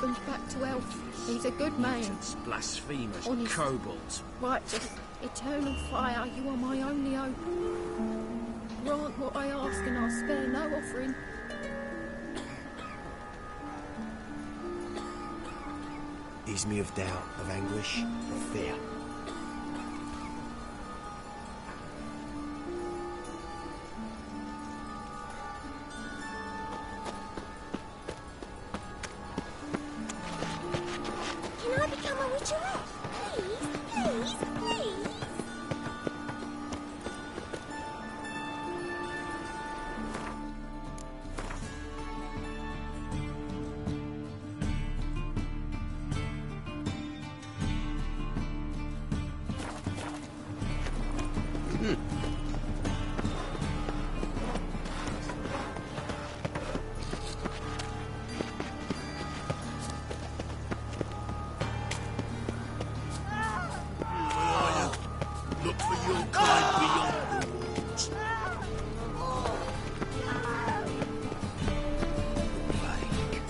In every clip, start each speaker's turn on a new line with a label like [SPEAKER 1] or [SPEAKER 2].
[SPEAKER 1] husband back to health. He's a good man.
[SPEAKER 2] Blasphemous
[SPEAKER 1] Honest.
[SPEAKER 2] kobolds.
[SPEAKER 1] Righteous, eternal fire, you are my only hope. Grant what I ask and I'll spare no offering.
[SPEAKER 3] Ease me of doubt, of anguish, of fear.
[SPEAKER 4] Can I become a witcherette? Please, please, please.
[SPEAKER 2] Look for your kind beyond the walls. Plague.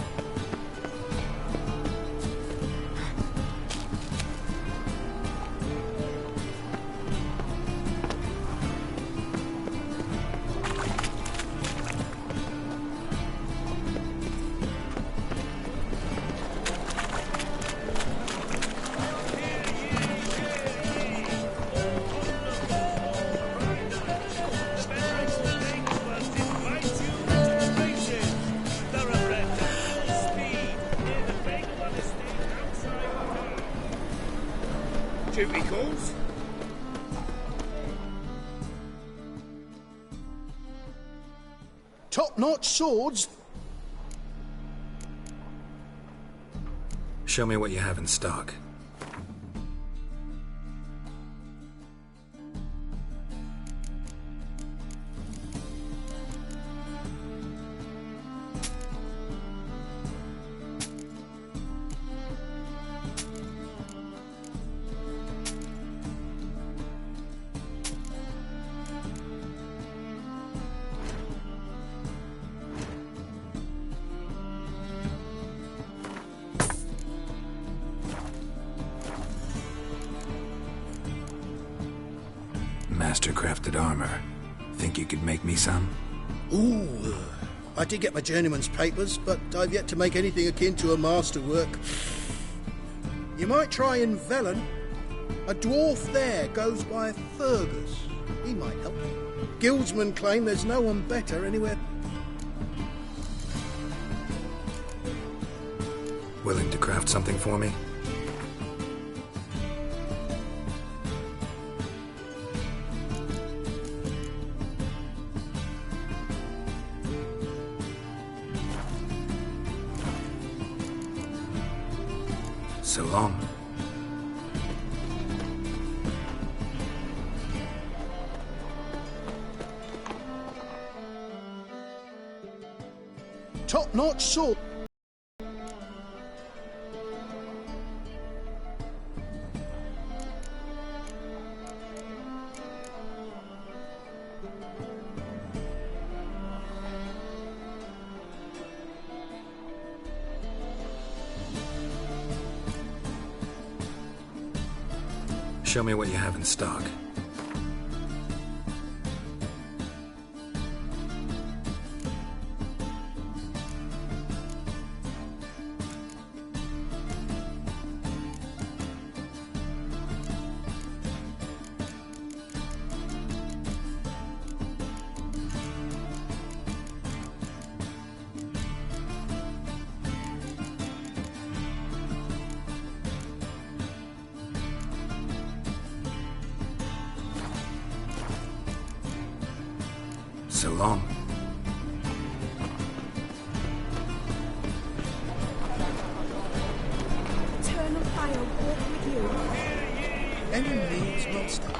[SPEAKER 2] Duty calls.
[SPEAKER 3] Top-notch swords?
[SPEAKER 5] Show me what you have in stock. Master-crafted armor. Think you could make me some?
[SPEAKER 6] Ooh, I did get my journeyman's papers, but I've yet to make anything akin to a masterwork. You might try in Velen. A dwarf there goes by Fergus. He might help. Guildsmen claim there's no one better anywhere.
[SPEAKER 5] Willing to craft something for me? So long.
[SPEAKER 6] Top-notch sword.
[SPEAKER 5] Show me what you have in stock. So long.
[SPEAKER 4] Eternal fire walk with you.
[SPEAKER 6] Any needs must stop.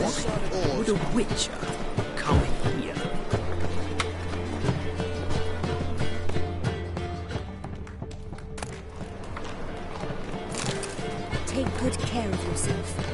[SPEAKER 2] Would a witcher come here?
[SPEAKER 4] Take good care of yourself.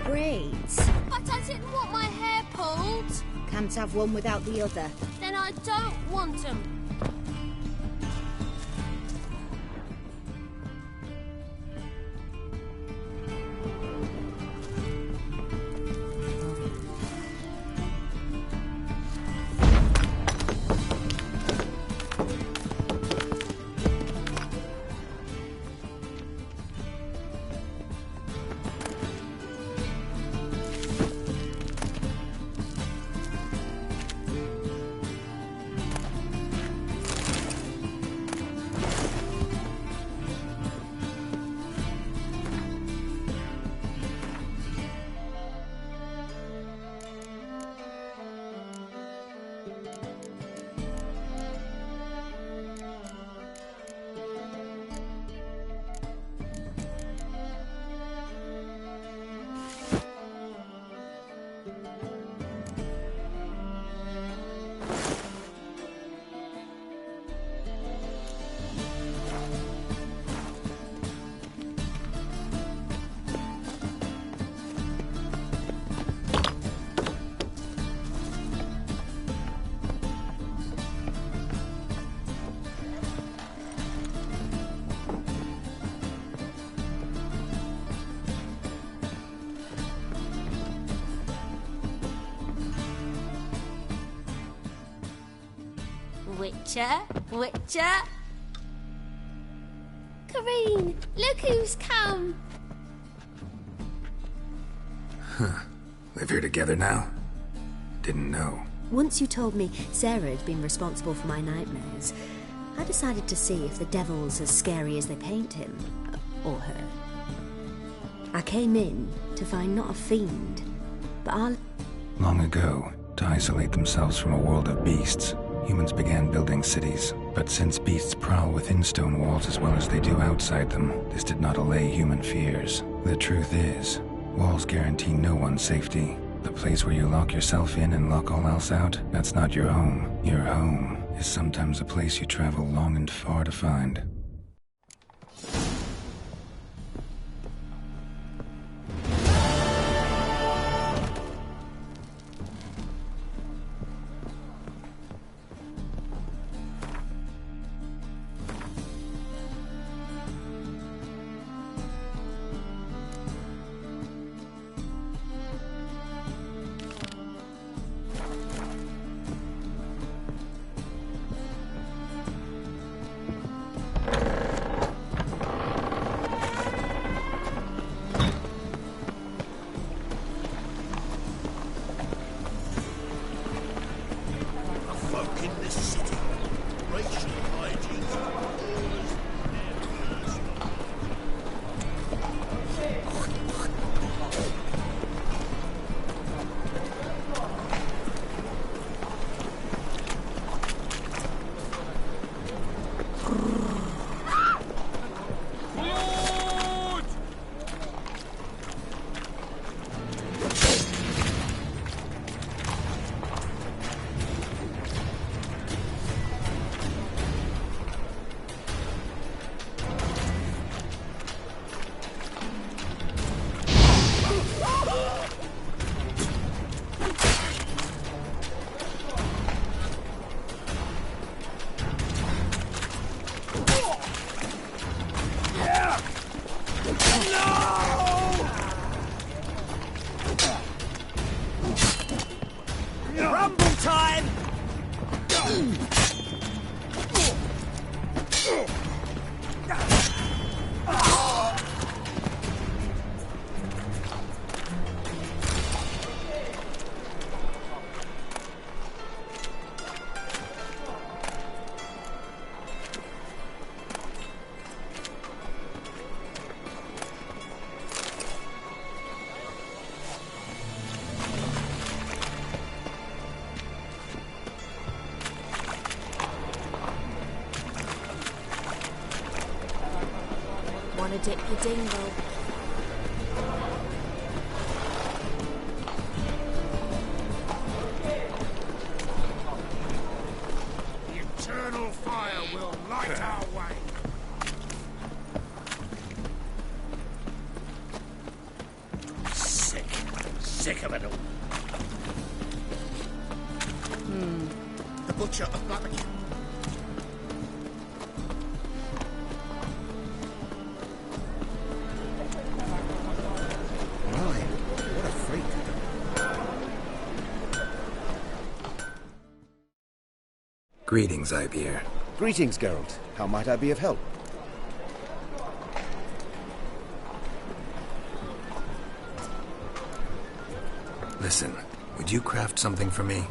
[SPEAKER 7] Braids.
[SPEAKER 4] But I didn't want my hair pulled.
[SPEAKER 7] Can't have one without the other.
[SPEAKER 4] Then I don't want them. Witcher, Witcher. Kareen, look who's come.
[SPEAKER 5] Live here together now? Didn't know.
[SPEAKER 7] Once you told me Sarah had been responsible for my nightmares, I decided to see if the devil's as scary as they paint him. Or her. I came in to find not a fiend, but
[SPEAKER 5] Long ago, to isolate themselves from a world of beasts, humans began building cities. But since beasts prowl within stone walls as well as they do outside them, this did not allay human fears. The truth is, walls guarantee no one's safety. The place where you lock yourself in and lock all else out, that's not your home. Your home is sometimes a place you travel long and far to find.
[SPEAKER 2] time!
[SPEAKER 7] Wanna dip your dingle?
[SPEAKER 2] The eternal fire will light our way. Sick of it all.
[SPEAKER 6] The Butcher of Barbecue. Right, what a freak.
[SPEAKER 5] Greetings, Ibeer.
[SPEAKER 3] Greetings, Geralt. How might I be of help?
[SPEAKER 5] Listen, would you craft something for me?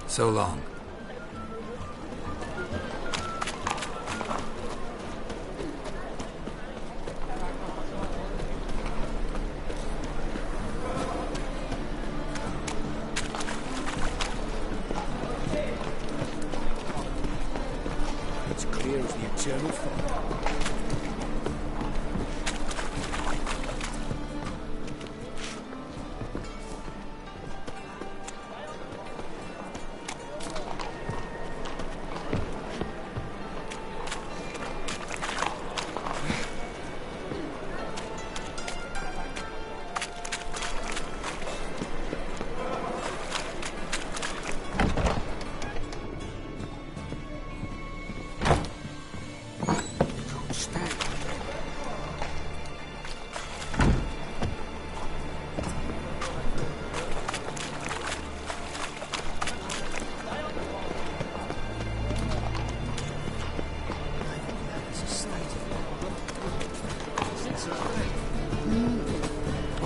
[SPEAKER 5] So long.
[SPEAKER 2] It's clear as the eternal fire.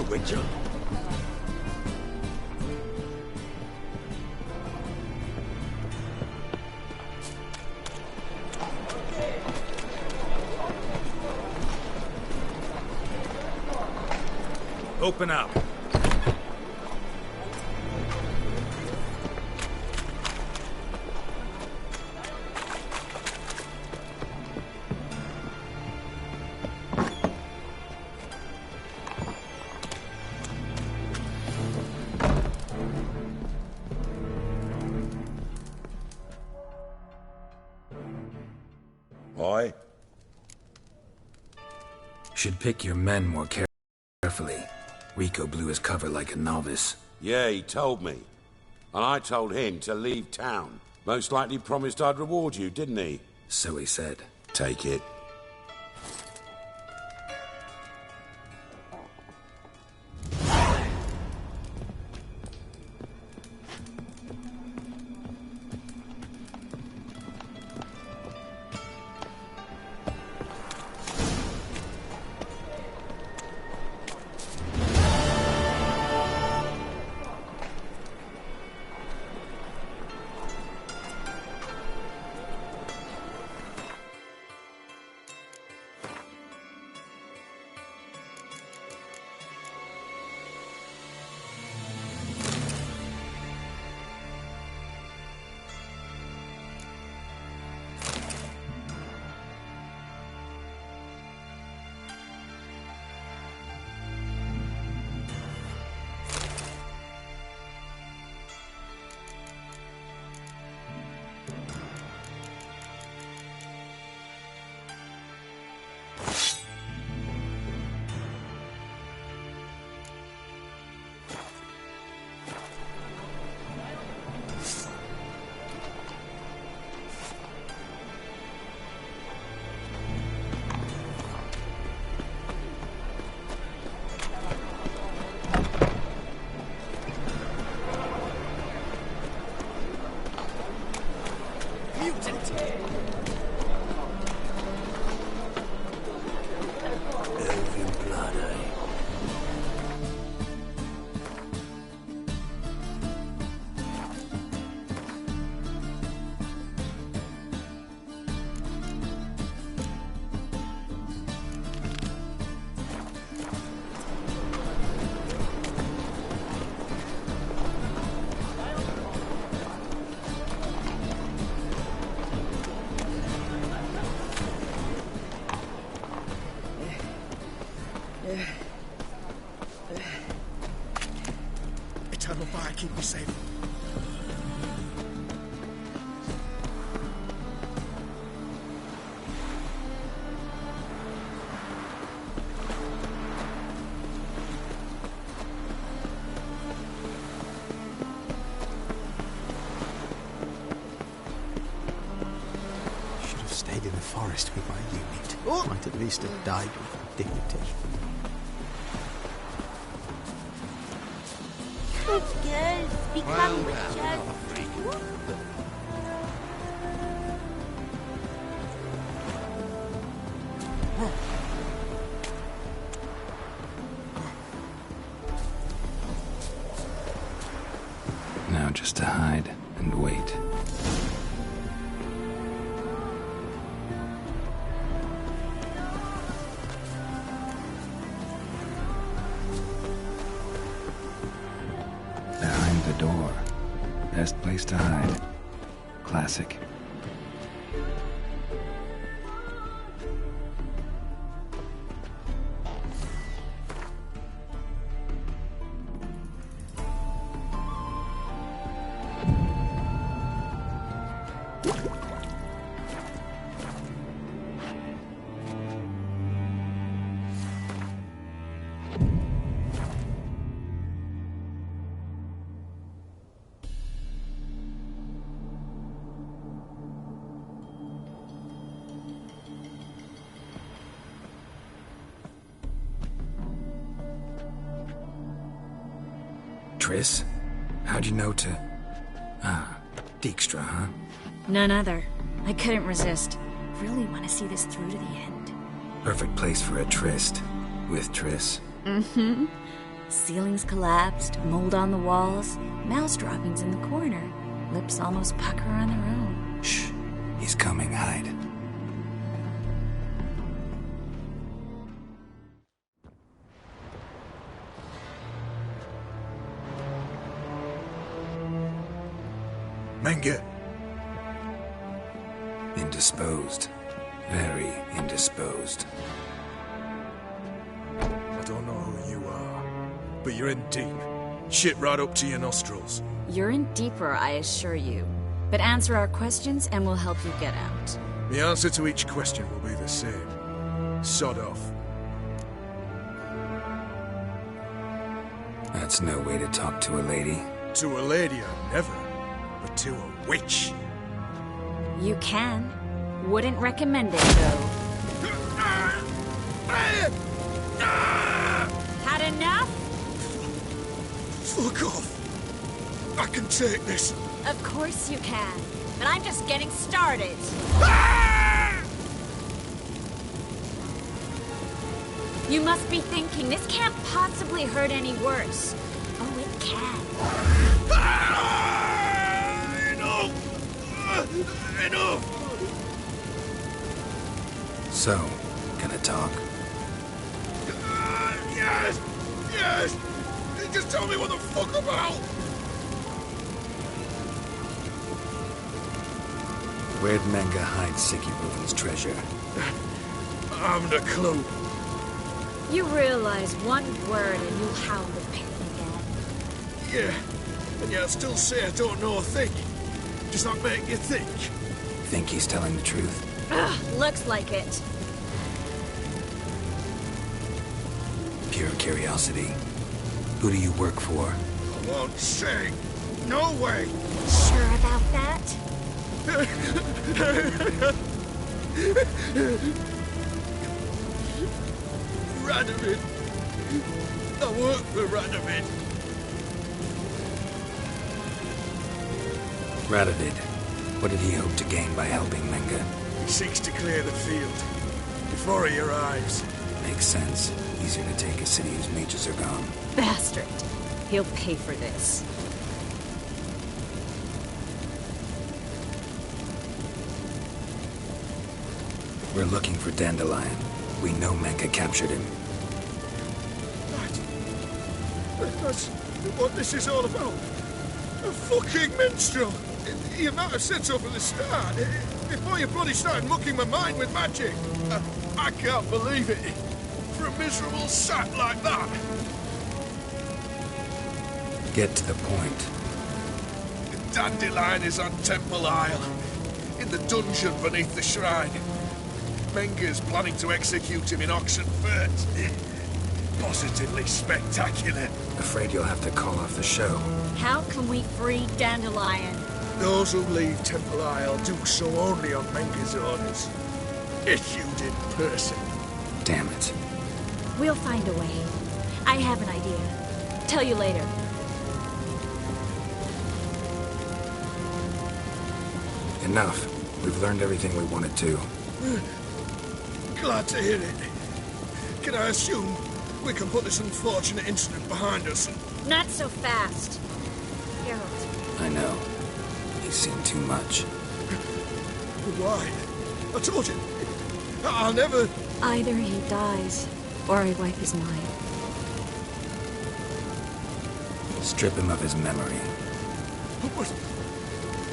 [SPEAKER 3] Witcher.
[SPEAKER 2] Open up.
[SPEAKER 3] Why?
[SPEAKER 5] Should pick your men more carefully. Rico blew his cover like a novice.
[SPEAKER 8] Yeah, he told me. And I told him to leave town. Most likely promised I'd reward you, didn't he?
[SPEAKER 5] So he said.
[SPEAKER 8] Take it.
[SPEAKER 6] Eternal fire, keep me safe.
[SPEAKER 3] Should have stayed in the forest with my unit.
[SPEAKER 6] Oh.
[SPEAKER 3] Might at least have died with dignity.
[SPEAKER 4] Good girls, become witches.
[SPEAKER 5] Now just to hide and wait. Behind the door. Best place to hide. Classic. Triss? How'd you know to... Ah, Dijkstra, huh?
[SPEAKER 9] None other. I couldn't resist. Really want to see this through to the end.
[SPEAKER 5] Perfect place for a tryst. With Triss.
[SPEAKER 9] Mm-hmm. Ceilings collapsed, mold on the walls, mouse droppings in the corner. Lips almost pucker on their own.
[SPEAKER 5] Shh. He's coming, hide.
[SPEAKER 10] Menge.
[SPEAKER 5] Indisposed. Very indisposed.
[SPEAKER 10] I don't know who you are, but you're in deep. Shit right up to your nostrils.
[SPEAKER 9] You're in deeper, I assure you. But answer our questions and we'll help you get out.
[SPEAKER 10] The answer to each question will be the same. Sod off.
[SPEAKER 5] That's no way to talk to a lady.
[SPEAKER 10] To a lady, I never. But to a witch.
[SPEAKER 9] You can. Wouldn't recommend it, though. Had enough?
[SPEAKER 10] Fuck off. I can take this.
[SPEAKER 9] Of course you can. But I'm just getting started. You must be thinking, this can't possibly hurt any worse. Oh, it can.
[SPEAKER 10] Enough!
[SPEAKER 5] So, gonna talk?
[SPEAKER 10] Yes! Yes! Just tell me what the fuck about!
[SPEAKER 5] Where'd Menge hide Sicky Ruven's treasure?
[SPEAKER 10] I haven't a clue.
[SPEAKER 9] You realize one word and you'll hound the pain again.
[SPEAKER 10] Yeah, and yet I still say I don't know a thing. Does that make you think?
[SPEAKER 5] Think he's telling the truth?
[SPEAKER 9] Ugh, looks like it.
[SPEAKER 5] Pure curiosity. Who do you work for?
[SPEAKER 10] I won't say. No way!
[SPEAKER 9] Sure about that?
[SPEAKER 10] Radovid. I work for Radovid.
[SPEAKER 5] Radovid. What did he hope to gain by helping Menge?
[SPEAKER 10] He seeks to clear the field. Before he arrives.
[SPEAKER 5] Makes sense. Easier to take a city whose mages are gone.
[SPEAKER 9] Bastard. He'll pay for this.
[SPEAKER 5] We're looking for Dandelion. We know Menge captured him.
[SPEAKER 10] That's what this is all about. A fucking minstrel! You might have said so from the start. Before you bloody started mucking my mind with magic. I can't believe it. for a miserable sap like that?
[SPEAKER 5] Get to the point.
[SPEAKER 10] Dandelion is on Temple Isle, in the dungeon beneath the shrine. Menger's planning to execute him in Oxenfurt. Positively spectacular.
[SPEAKER 5] Afraid you'll have to call off the show.
[SPEAKER 9] How can we free Dandelion?
[SPEAKER 10] Those who leave Temple Isle do so only on Menger's orders. Issued in person.
[SPEAKER 5] Damn it.
[SPEAKER 9] We'll find a way. I have an idea. Tell you later.
[SPEAKER 5] Enough. We've learned everything we wanted to.
[SPEAKER 10] Glad to hear it. Can I assume we can put this unfortunate incident behind us?
[SPEAKER 9] Not so fast. Harold.
[SPEAKER 5] I know. He's seen too much.
[SPEAKER 10] Why? I told you. I'll never...
[SPEAKER 9] Either he dies, or I wipe his mind.
[SPEAKER 5] Strip him of his memory.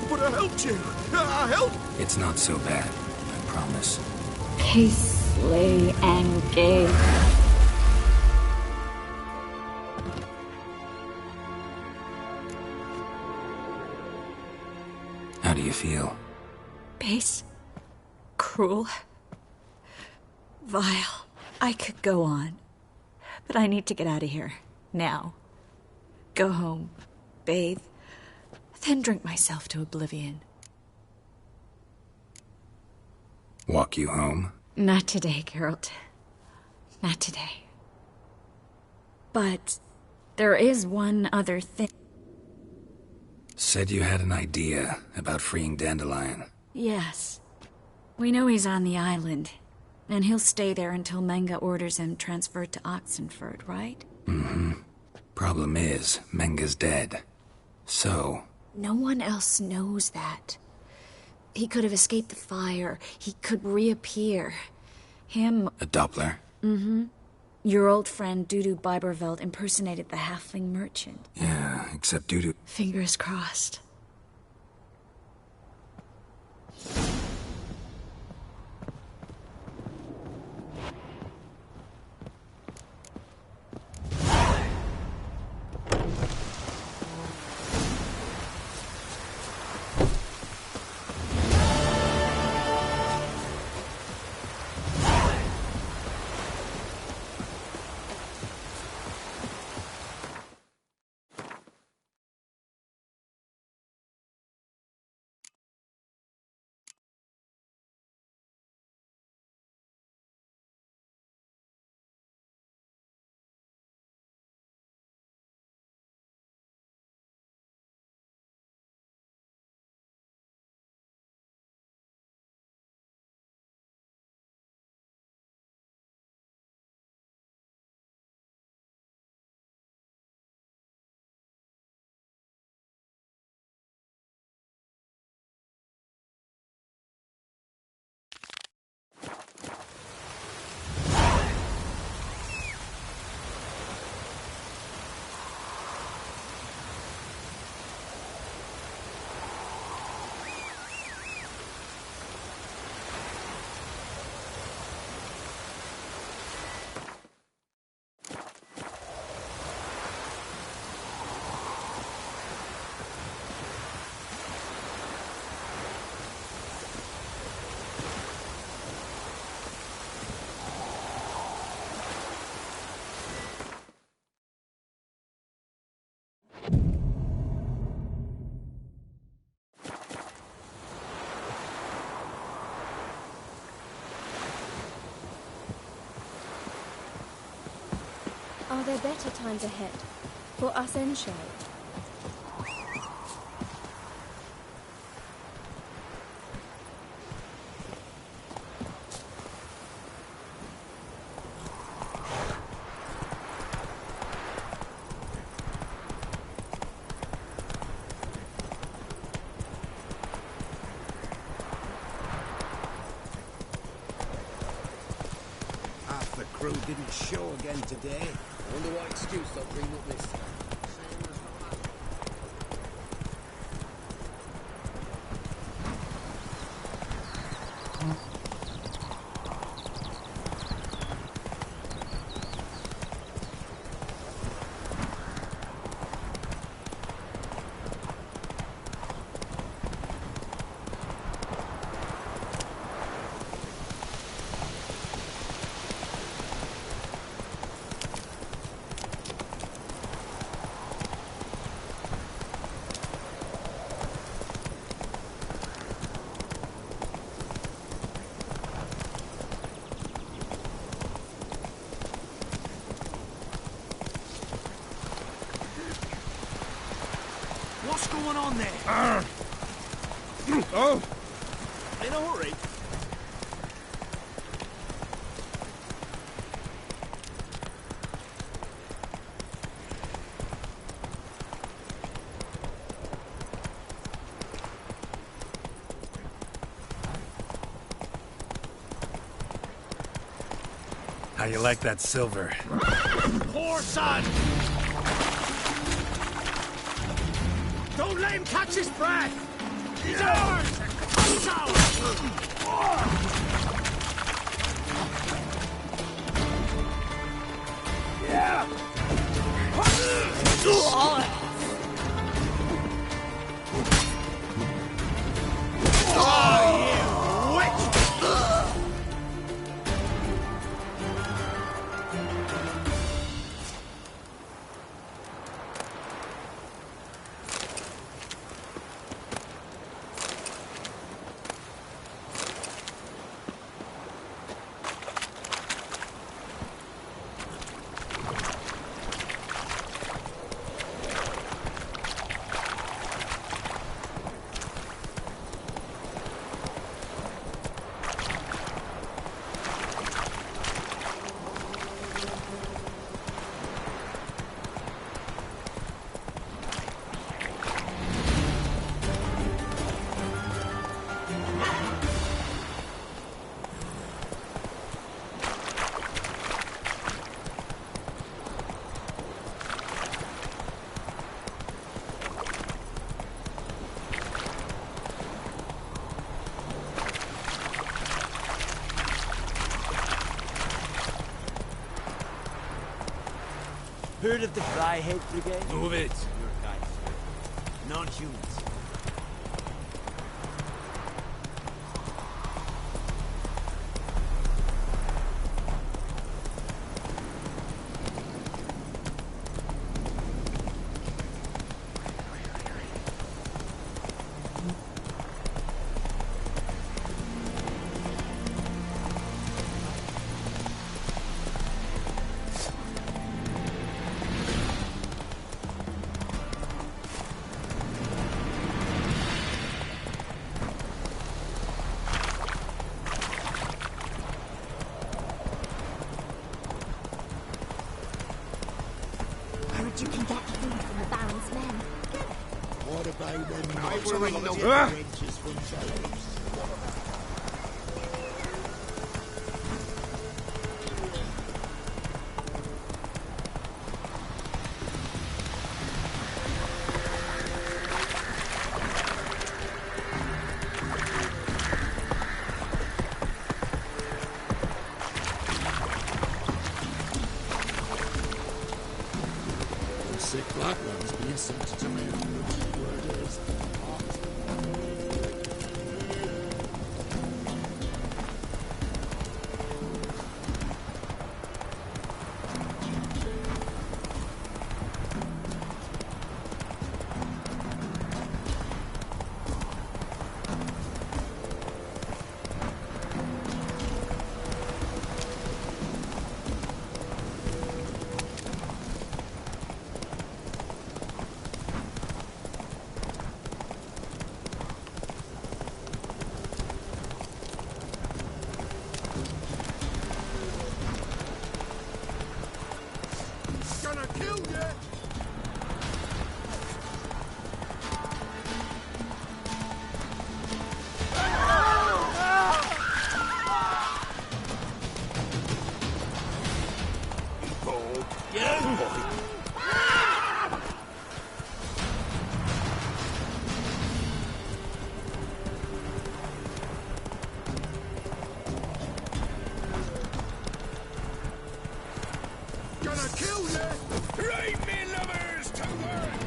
[SPEAKER 10] But I helped you. I helped.
[SPEAKER 5] It's not so bad, I promise.
[SPEAKER 9] Paisley and Gay.
[SPEAKER 5] How do you feel?
[SPEAKER 9] Base. Cruel. Vile. I could go on. But I need to get out of here. Now. Go home. Bathe. Then drink myself to oblivion.
[SPEAKER 5] Walk you home?
[SPEAKER 9] Not today, Geralt. Not today. But there is one other thing.
[SPEAKER 5] Said you had an idea about freeing Dandelion.
[SPEAKER 9] Yes. We know he's on the island, and he'll stay there until Menge orders him transferred to Oxenfurt, right?
[SPEAKER 5] Mm-hmm. Problem is, Menge's dead. So...
[SPEAKER 9] No one else knows that. He could have escaped the fire. He could reappear. Him...
[SPEAKER 5] A Doppler?
[SPEAKER 9] Mm-hmm. Your old friend Dudu Biberveld impersonated the halfling merchant.
[SPEAKER 5] Yeah, except Dudu...
[SPEAKER 9] Fingers crossed.
[SPEAKER 1] Are there better times ahead for us Enshay?
[SPEAKER 3] Half the crew didn't show again today. I wonder what excuse they'll bring up this time.
[SPEAKER 2] anyone on there?
[SPEAKER 6] Oh!
[SPEAKER 2] In a hurry?
[SPEAKER 11] How you like that silver?
[SPEAKER 2] Poor son! Don't let him catch his breath! He's ours! He's ours! Yeah! Heard of the Fryhead Brigade?
[SPEAKER 11] Move it.
[SPEAKER 2] Your guys, sir. Non-humans.
[SPEAKER 4] You can get food from the Baron's men.
[SPEAKER 3] What about them?
[SPEAKER 10] I will ring no
[SPEAKER 3] wrenches from shallows. Sick black one's being sent to me. Where it is.
[SPEAKER 10] Gonna kill you!
[SPEAKER 2] Get out, boy!
[SPEAKER 10] Gonna kill you! Right, me lovers, to work!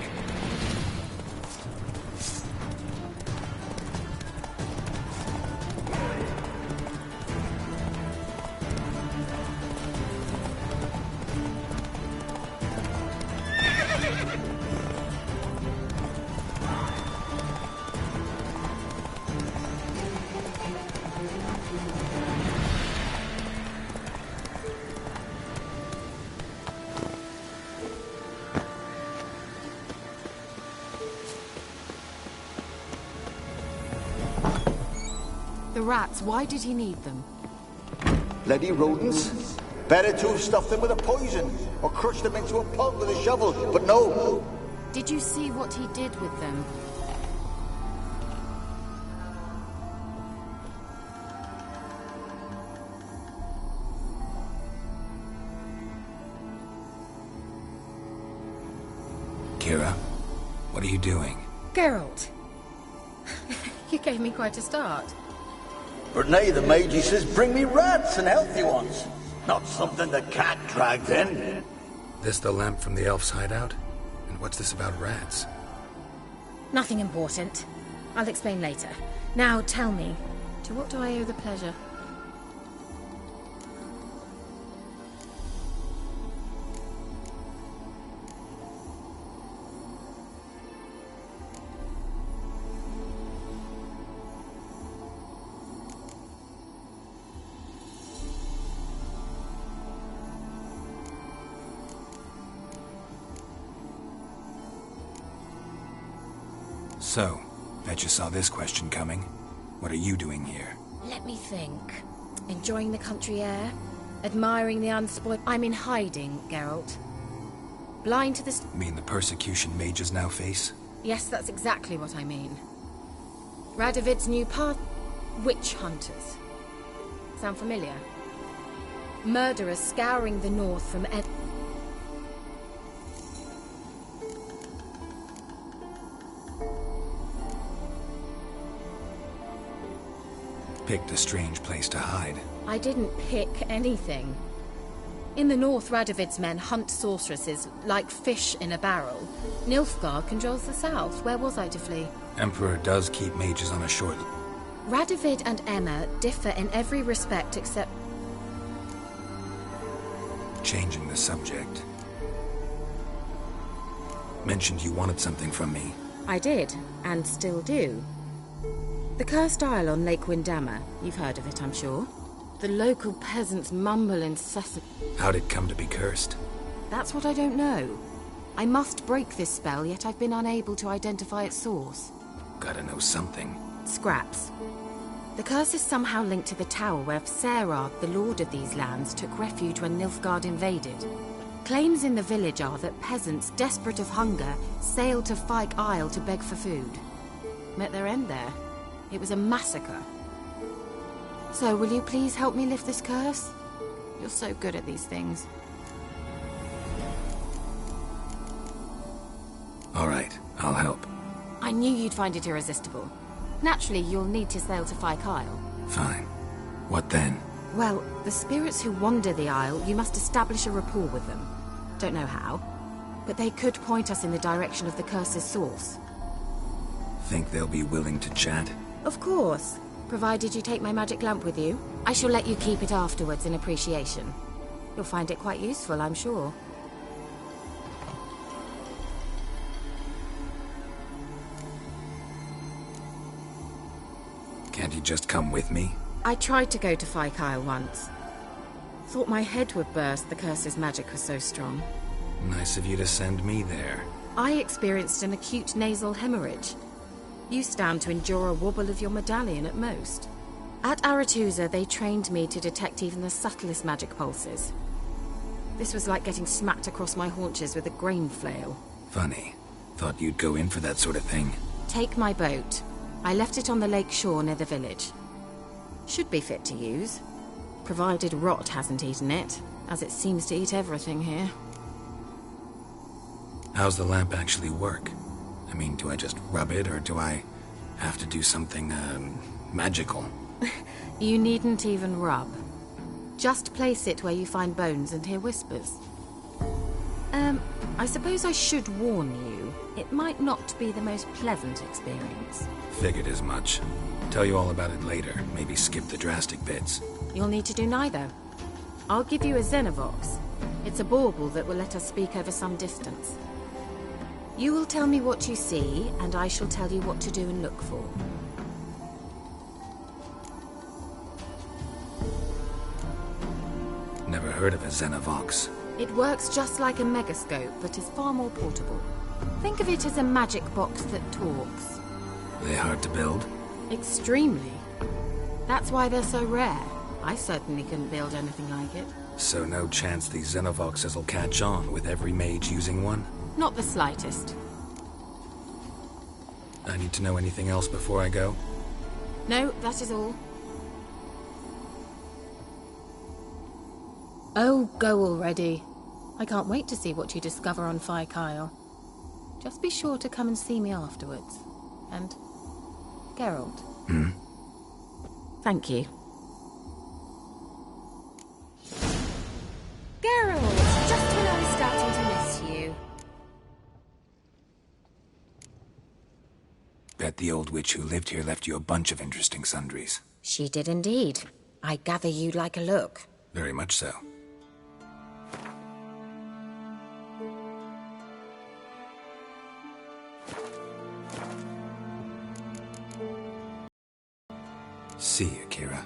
[SPEAKER 12] The rats, why did he need them?
[SPEAKER 13] Bloody rodents. Better to have stuffed them with a poison, or crushed them into a pulp with a shovel, but no.
[SPEAKER 12] Did you see what he did with them?
[SPEAKER 5] Kira, what are you doing?
[SPEAKER 1] Geralt. You gave me quite a start.
[SPEAKER 13] But nay, the mage says, bring me rats and healthy ones. Not something the cat dragged in.
[SPEAKER 5] This the lamp from the elf's hideout? And what's this about rats?
[SPEAKER 1] Nothing important. I'll explain later. Now tell me, to what do I owe the pleasure?
[SPEAKER 5] So, bet you saw this question coming. What are you doing here?
[SPEAKER 1] Let me think. Enjoying the country air? Admiring the unspoiled... I'm in hiding, Geralt. Blind to the...
[SPEAKER 5] Mean the persecution mages now face?
[SPEAKER 1] Yes, that's exactly what I mean. Radovid's new path... Witch hunters. Sound familiar? Murderers scouring the north from...
[SPEAKER 5] Picked a strange place to hide.
[SPEAKER 1] I didn't pick anything. In the north, Radovid's men hunt sorceresses like fish in a barrel. Nilfgaard controls the south. Where was I to flee?
[SPEAKER 5] Emperor does keep mages on a short...
[SPEAKER 1] Radovid and Emma differ in every respect except...
[SPEAKER 5] Changing the subject. Mentioned you wanted something from me.
[SPEAKER 1] I did, and still do. The Cursed Isle on Lake Windammer. You've heard of it, I'm sure. The local peasants mumble incessantly.
[SPEAKER 5] How'd it come to be cursed?
[SPEAKER 1] That's what I don't know. I must break this spell, yet I've been unable to identify its source.
[SPEAKER 5] Gotta know something.
[SPEAKER 1] Scraps. The curse is somehow linked to the tower where Serad, the lord of these lands, took refuge when Nilfgaard invaded. Claims in the village are that peasants, desperate of hunger, sailed to Fyke Isle to beg for food. Met their end there. It was a massacre. So, will you please help me lift this curse? You're so good at these things.
[SPEAKER 5] All right, I'll help.
[SPEAKER 1] I knew you'd find it irresistible. Naturally, you'll need to sail to Fyke Isle.
[SPEAKER 5] Fine. What then?
[SPEAKER 1] Well, the spirits who wander the Isle, you must establish a rapport with them. Don't know how, but they could point us in the direction of the curse's source.
[SPEAKER 5] Think they'll be willing to chat?
[SPEAKER 1] Of course. Provided you take my magic lamp with you. I shall let you keep it afterwards in appreciation. You'll find it quite useful, I'm sure.
[SPEAKER 5] Can't you just come with me?
[SPEAKER 1] I tried to go to Fyke Isle once. Thought my head would burst, the curse's magic was so strong.
[SPEAKER 5] Nice of you to send me there.
[SPEAKER 1] I experienced an acute nasal hemorrhage. You stand to endure a wobble of your medallion at most. At Aretusa, they trained me to detect even the subtlest magic pulses. This was like getting smacked across my haunches with a grain flail.
[SPEAKER 5] Funny. Thought you'd go in for that sort of thing.
[SPEAKER 1] Take my boat. I left it on the lake shore near the village. Should be fit to use. Provided rot hasn't eaten it, as it seems to eat everything here.
[SPEAKER 5] How's the lamp actually work? I mean, do I just rub it, or do I have to do something, magical?
[SPEAKER 1] You needn't even rub. Just place it where you find bones and hear whispers. I suppose I should warn you. It might not be the most pleasant experience.
[SPEAKER 5] Figured as much. Tell you all about it later. Maybe skip the drastic bits.
[SPEAKER 1] You'll need to do neither. I'll give you a Xenovox. It's a bauble that will let us speak over some distance. You will tell me what you see, and I shall tell you what to do and look for.
[SPEAKER 5] Never heard of a Xenovox.
[SPEAKER 1] It works just like a megascope, but is far more portable. Think of it as a magic box that talks.
[SPEAKER 5] They hard to build?
[SPEAKER 1] Extremely. That's why they're so rare. I certainly couldn't build anything like it.
[SPEAKER 5] So no chance these Xenovoxes will catch on with every mage using one?
[SPEAKER 1] Not the slightest.
[SPEAKER 5] I need to know anything else before I go?
[SPEAKER 1] No, that is all. Oh, go already. I can't wait to see what you discover on Firkyle. Just be sure to come and see me afterwards. And Geralt. Thank you.
[SPEAKER 12] Geralt, just when I was starting to miss you.
[SPEAKER 5] Bet the old witch who lived here left you a bunch of interesting sundries.
[SPEAKER 1] She did indeed. I gather you'd like a look.
[SPEAKER 5] Very much so. See you, Kira.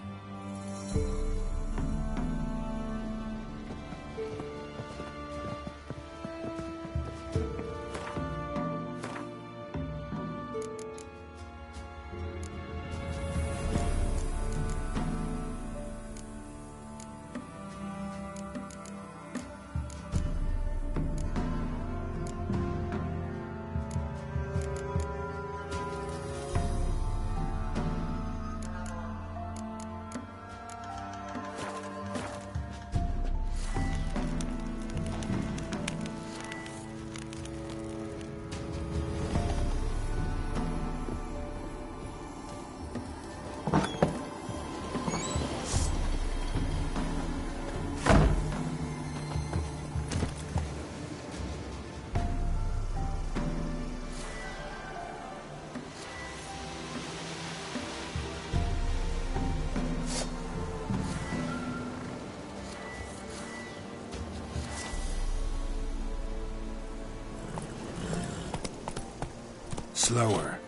[SPEAKER 5] Slower.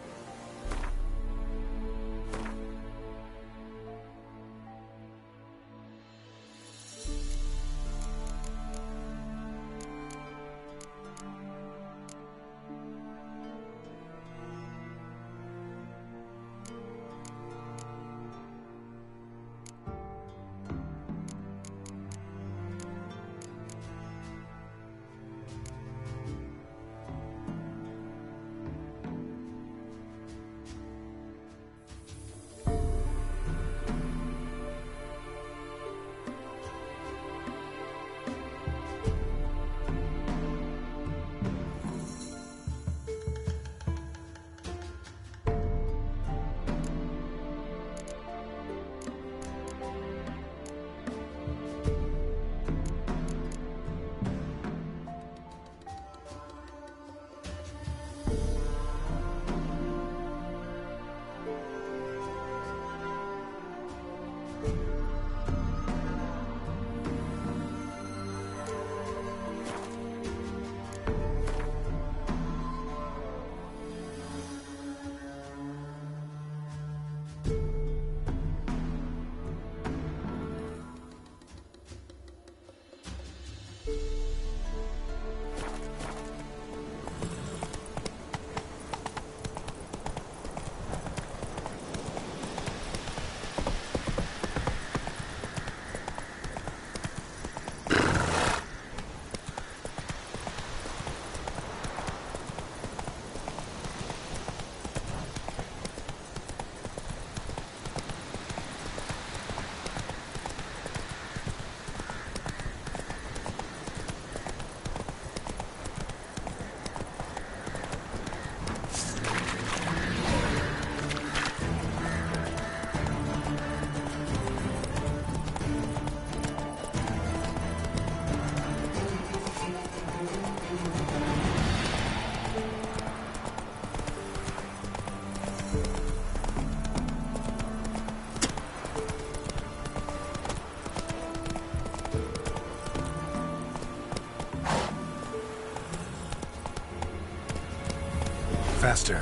[SPEAKER 5] Faster.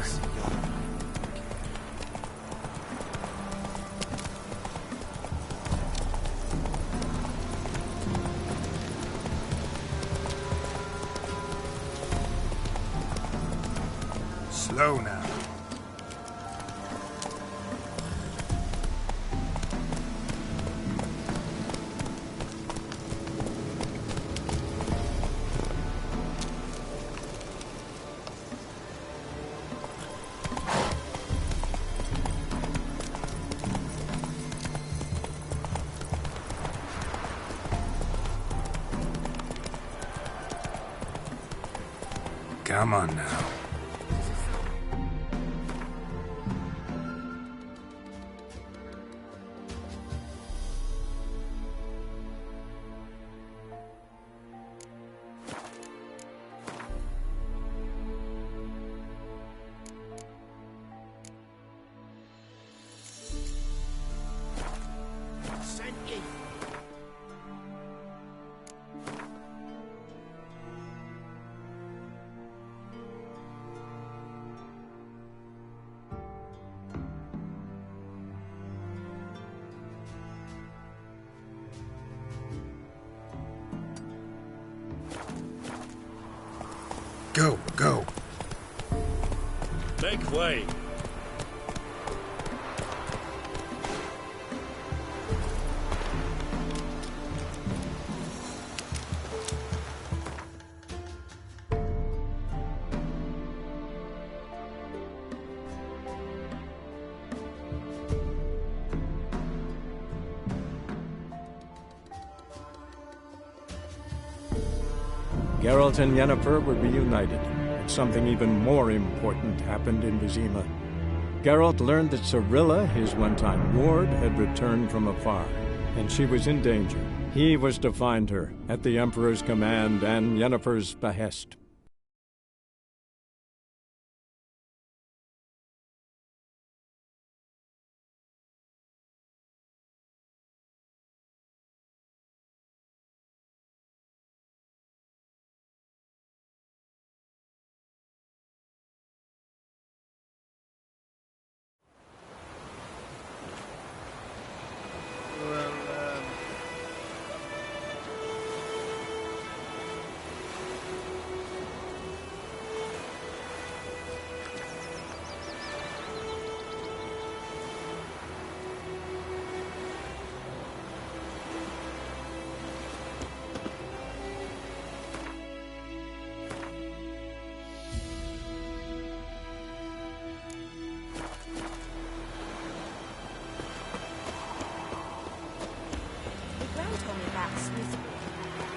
[SPEAKER 5] Slow now. Come on now.
[SPEAKER 11] Go, go.
[SPEAKER 2] Make way.
[SPEAKER 14] Geralt and Yennefer were reunited, but something even more important happened in Vizima. Geralt learned that Cirilla, his one-time ward, had returned from afar, and she was in danger. He was to find her, at the Emperor's command and Yennefer's behest.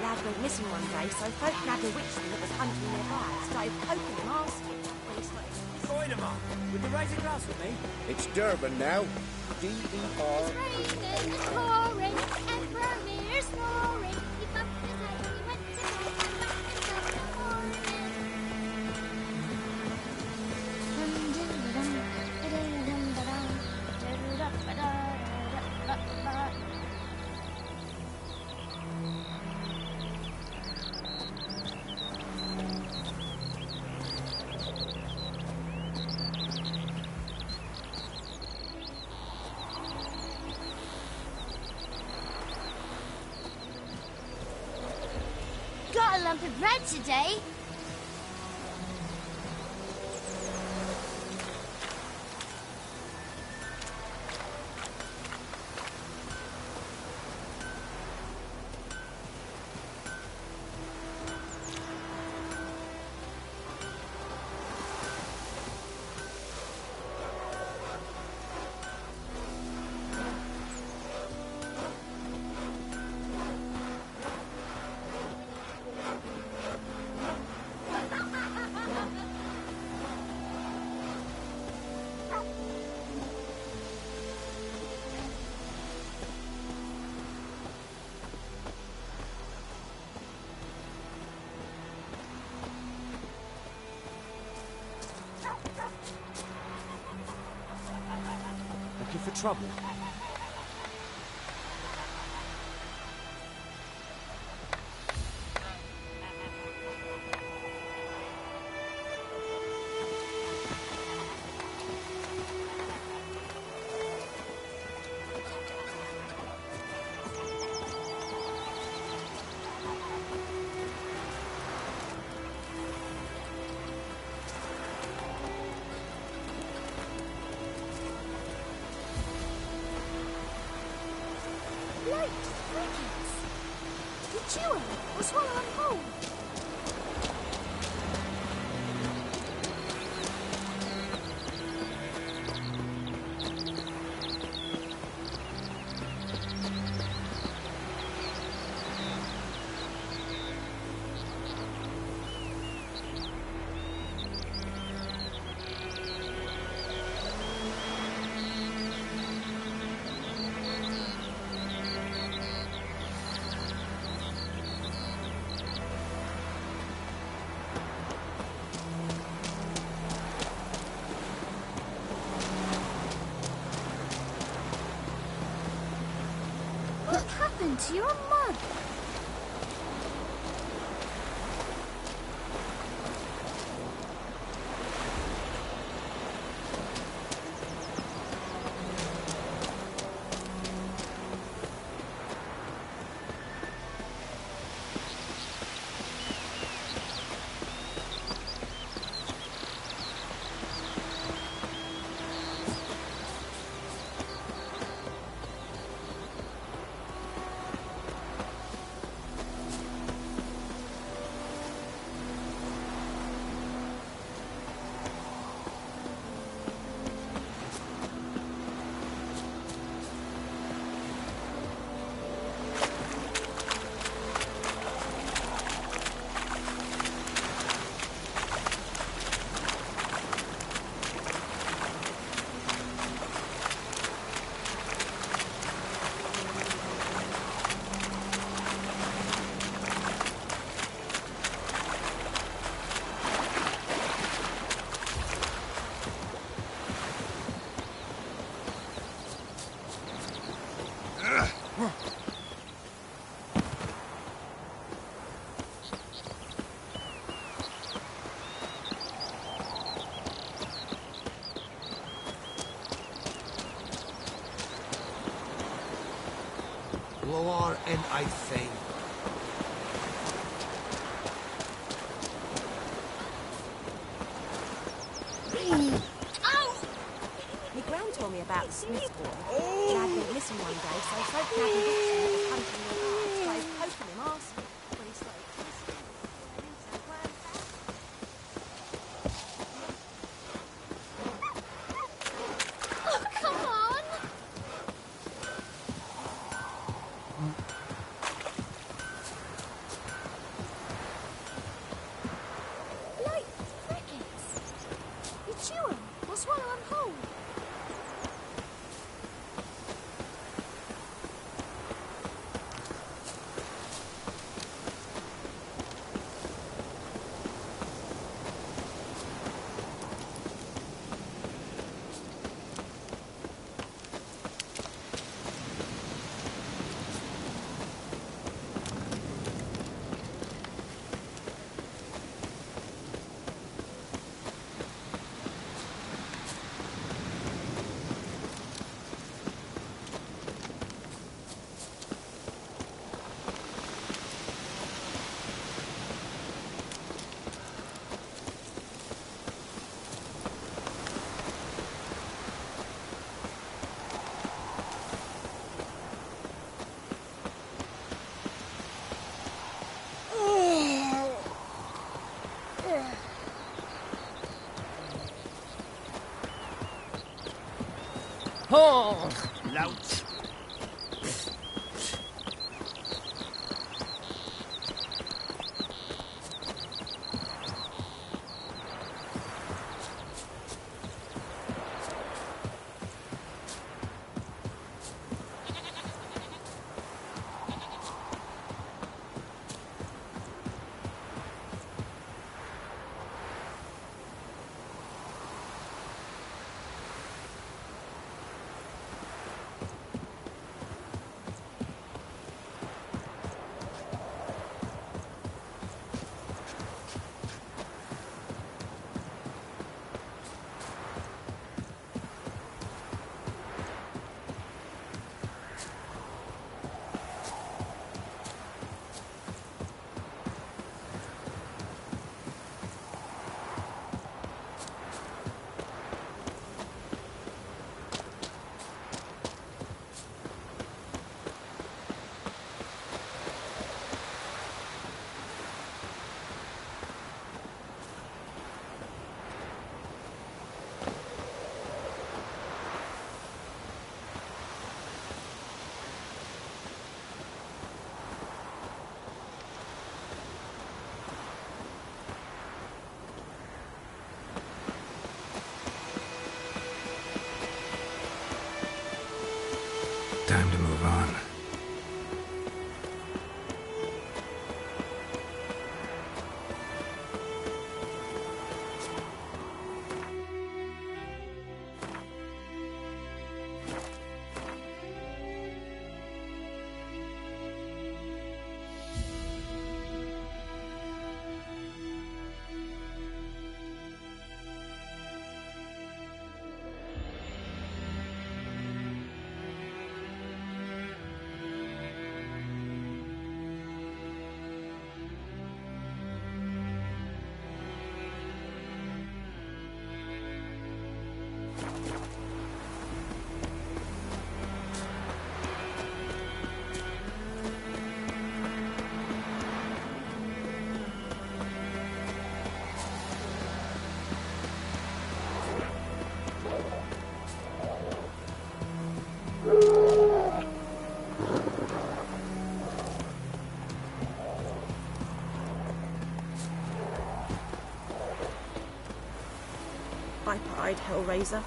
[SPEAKER 12] Lad went missing one day, so folk nabbed a witchman that was hunting nearby. Started poking him, asking.
[SPEAKER 3] Spider-Man, would you raise a glass with me? It's Durban now. D-E-R.
[SPEAKER 4] It's raining, it's pouring, Emperor Lear snoring. He bumped his head when he went to bed and knocked himself in the Got a lump of bread today.
[SPEAKER 3] Looking for trouble?
[SPEAKER 4] Chew him or swallow him whole. happened to your mother?
[SPEAKER 3] Lower and I think.
[SPEAKER 12] My gran told me about the Smith boy. He had been missing one day, so folk had him that was hunting nearby. So I was poking him, asking when he started listening.
[SPEAKER 4] Oh, come on! Like crickets. You chew 'em or swallow 'em whole.
[SPEAKER 3] Oh, lout.
[SPEAKER 12] pipe-eyed hellraiser.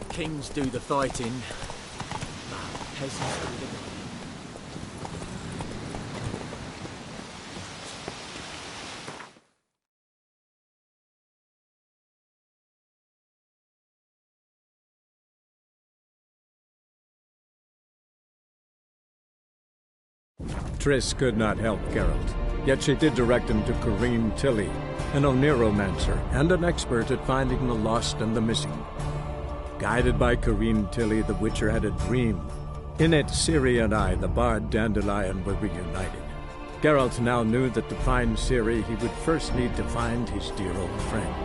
[SPEAKER 15] Kings do the fighting, peasants do the...
[SPEAKER 14] Triss could not help Geralt, yet she did direct him to Corrine Tilly, an Oniromancer and an expert at finding the lost and the missing. Guided by Corrine Tilly, the Witcher had a dream. In it, Ciri and I, the bard Dandelion, were reunited. Geralt now knew that to find Ciri, he would first need to find his dear old friend.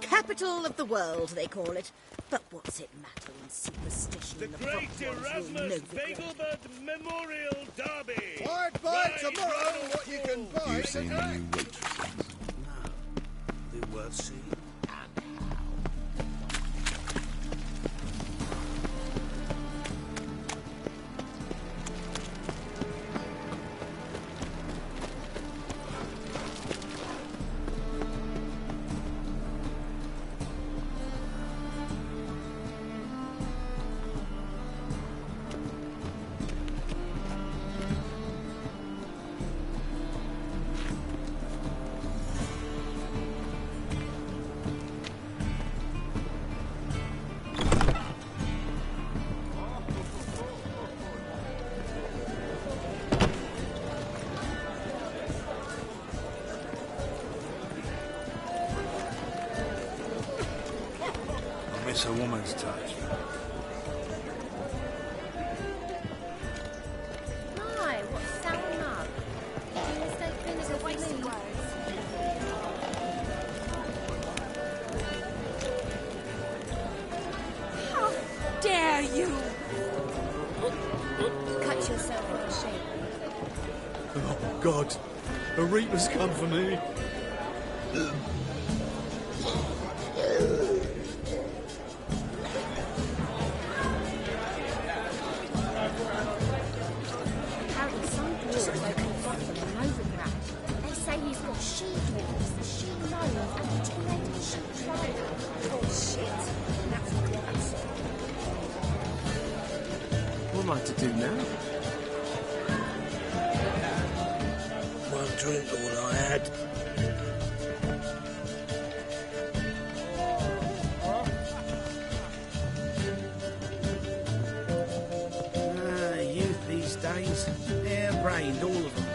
[SPEAKER 12] Capital of the world, they call it. But what's it matter when superstition
[SPEAKER 2] The
[SPEAKER 12] and
[SPEAKER 2] Great Erasmus Begelbert Memorial Derby!
[SPEAKER 6] I'd buy tomorrow what you can buy.
[SPEAKER 16] You've seen the new waitresses.
[SPEAKER 3] They're worth seeing.
[SPEAKER 11] A woman's touch.
[SPEAKER 4] My, what sour mug. It's a waste of words.
[SPEAKER 12] How dare you!
[SPEAKER 4] Cut yourself into shape.
[SPEAKER 10] Oh, God.
[SPEAKER 11] The Reaper's come for me.
[SPEAKER 4] Apparently some dwarves open Gotham and Novigrad. They say he's got she-dwarves, she-gnomes, and a two-headed she-dragon. Oh, shit. That's what he wants.
[SPEAKER 15] What am I to do now?
[SPEAKER 2] One drink all I had. Youth these days, hair-brained, all of them.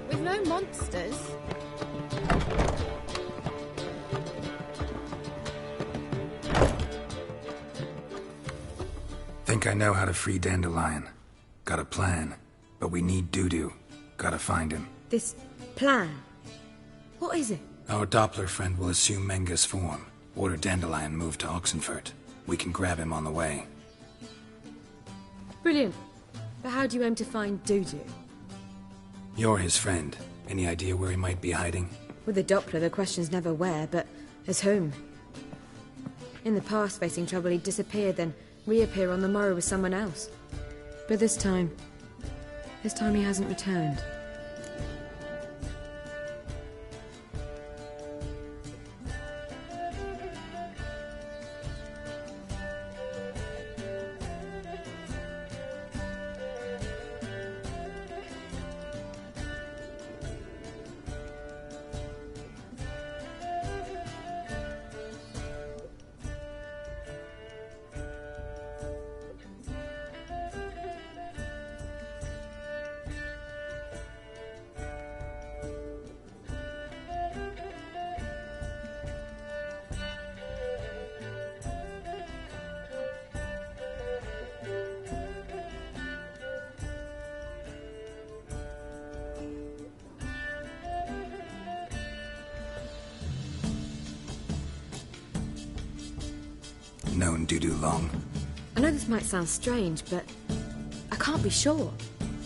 [SPEAKER 1] With no monsters.
[SPEAKER 5] Think I know how to free Dandelion. Got a plan. But we need Dudu. Gotta find him.
[SPEAKER 7] This plan? What is it?
[SPEAKER 5] Our Doppler friend will assume Menge's form. Order Dandelion moved to Oxenfurt. We can grab him on the way.
[SPEAKER 7] Brilliant. But how do you aim to find Dudu?
[SPEAKER 5] You're his friend. Any idea where he might be hiding?
[SPEAKER 7] With the Doppler, the question's never where, but as whom. In the past, facing trouble, he'd disappear, then reappear on the morrow with someone else. But this time he hasn't returned.
[SPEAKER 5] Known Dudu long?
[SPEAKER 7] I know this might sound strange, but I can't be sure.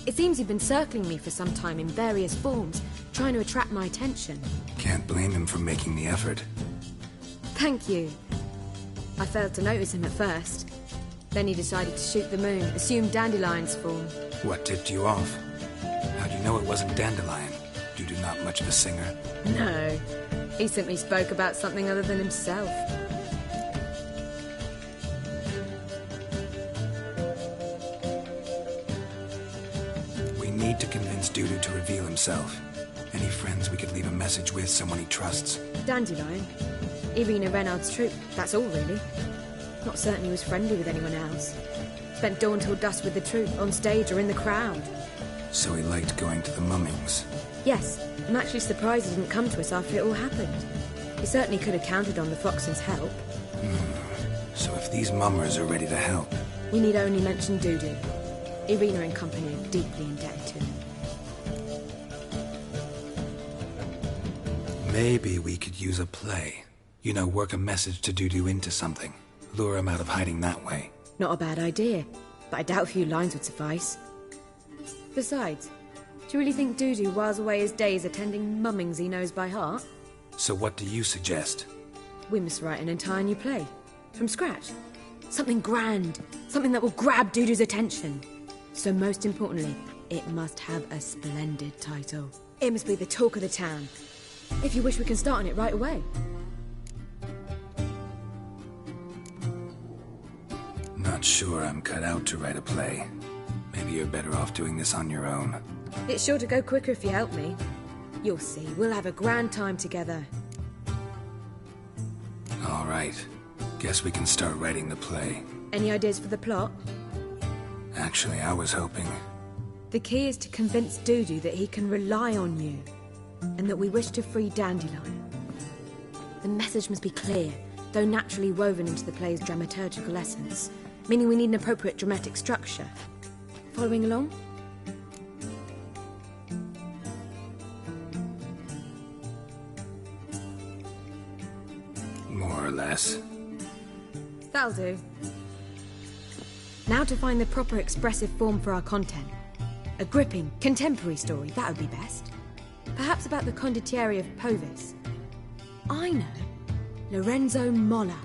[SPEAKER 7] It seems he'd been circling me for some time in various forms, trying to attract my attention.
[SPEAKER 5] Can't blame him for making the effort.
[SPEAKER 7] Thank you. I failed to notice him at first. Then he decided to shoot the moon, assume Dandelion's form.
[SPEAKER 5] What tipped you off? How'd you know it wasn't Dandelion? Dudu not much of a singer.
[SPEAKER 7] No. He simply spoke about something other than himself.
[SPEAKER 5] Need to convince Dudu to reveal himself. Any friends we could leave a message with, someone he trusts?
[SPEAKER 7] Dandelion. Irina Reynard's troupe, that's all really. Not certain he was friendly with anyone else. Spent dawn till dusk with the troupe, on stage or in the crowd.
[SPEAKER 5] So he liked going to the mummings?
[SPEAKER 7] Yes. I'm actually surprised he didn't come to us after it all happened. He certainly could have counted on the Foxen's help.
[SPEAKER 5] So if these mummers are ready to help...
[SPEAKER 7] We need only mention Dudu. Irina and company are deeply indebted to him.
[SPEAKER 5] Maybe we could use a play. You know, work a message to Dudu into something. Lure him out of hiding that way.
[SPEAKER 7] Not a bad idea, but I doubt a few lines would suffice. Besides, do you really think Dudu whiles away his days attending mummings he knows by heart?
[SPEAKER 5] So what do you suggest?
[SPEAKER 7] We must write an entire new play. From scratch. Something grand. Something that will grab Dudu's attention. So most importantly, it must have a splendid title.
[SPEAKER 17] It must be the talk of the town. If you wish, we can start on it right away.
[SPEAKER 5] Not sure I'm cut out to write a play. Maybe you're better off doing this on your own.
[SPEAKER 17] It's sure to go quicker if you help me. You'll see, we'll have a grand time together.
[SPEAKER 5] All right. Guess we can start writing the play.
[SPEAKER 17] Any ideas for the plot?
[SPEAKER 5] Actually, I was hoping...
[SPEAKER 17] The key is to convince Dudu that he can rely on you, and that we wish to free Dandelion. The message must be clear, though naturally woven into the play's dramaturgical essence, meaning we need an appropriate dramatic structure. Following along?
[SPEAKER 5] More or less.
[SPEAKER 17] That'll do. Now to find the proper expressive form for our content. A gripping, contemporary story, that would be best. Perhaps about the condottieri of Povis. I know. Lorenzo Molla.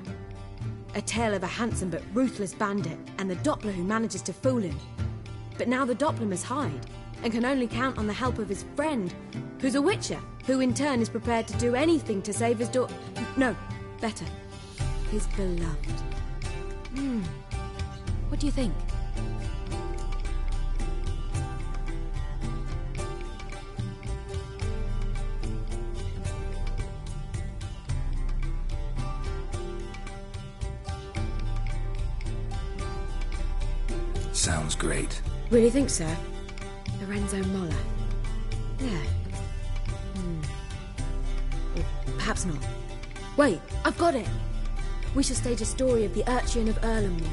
[SPEAKER 17] A tale of a handsome but ruthless bandit and the Doppler who manages to fool him. But now the Doppler must hide and can only count on the help of his friend, who's a witcher, who in turn is prepared to do anything to save his daughter. No, better. His beloved. What do you think?
[SPEAKER 5] Sounds great.
[SPEAKER 17] Really think so? Lorenzo Molla. Yeah. Or perhaps not. Wait, I've got it! We shall stage a story of the Urchin of Erlenwald.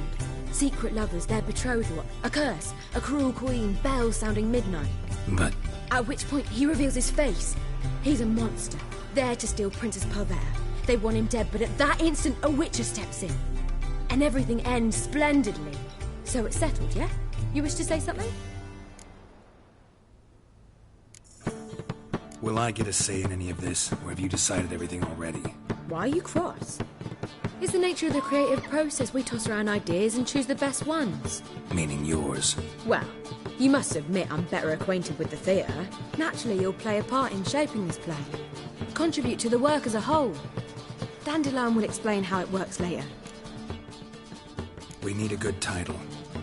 [SPEAKER 17] Secret lovers, their betrothal, a curse, a cruel queen, bells sounding midnight.
[SPEAKER 5] But...
[SPEAKER 17] At which point he reveals his face. He's a monster, there to steal Princess Pavere. They want him dead, but at that instant a witcher steps in. And everything ends splendidly. So it's settled, yeah? You wish to say something?
[SPEAKER 5] Will I get a say in any of this, or have you decided everything already?
[SPEAKER 17] Why are you cross? It's the nature of the creative process. We toss around ideas and choose the best ones.
[SPEAKER 5] Meaning yours.
[SPEAKER 17] Well, you must admit I'm better acquainted with the theatre. Naturally, you'll play a part in shaping this play. Contribute to the work as a whole. Dandelion will explain how it works later.
[SPEAKER 5] We need a good title.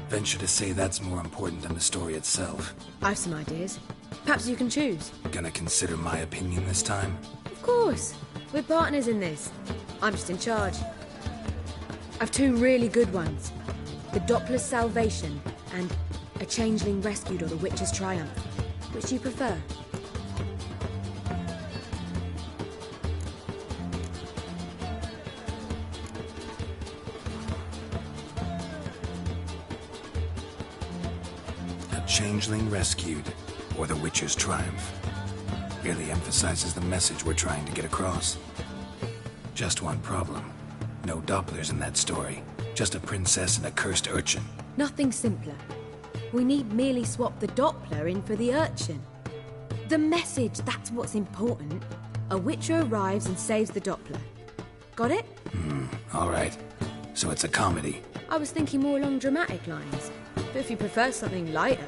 [SPEAKER 5] Venture to say that's more important than the story itself.
[SPEAKER 17] I've some ideas. Perhaps you can choose.
[SPEAKER 5] Gonna consider my opinion this time?
[SPEAKER 17] Of course. We're partners in this. I'm just in charge. I've two really good ones. The Doppler's Salvation and A Changeling Rescued or The Witcher's Triumph. Which do you prefer?
[SPEAKER 5] Changeling Rescued, or The Witcher's Triumph. Really emphasizes the message we're trying to get across. Just one problem. No Dopplers in that story. Just a princess and a cursed urchin.
[SPEAKER 17] Nothing simpler. We need merely swap the Doppler in for the urchin. The message, that's what's important. A witcher arrives and saves the Doppler. Got it?
[SPEAKER 5] All right. So it's a comedy.
[SPEAKER 17] I was thinking more along dramatic lines. But if you prefer something lighter...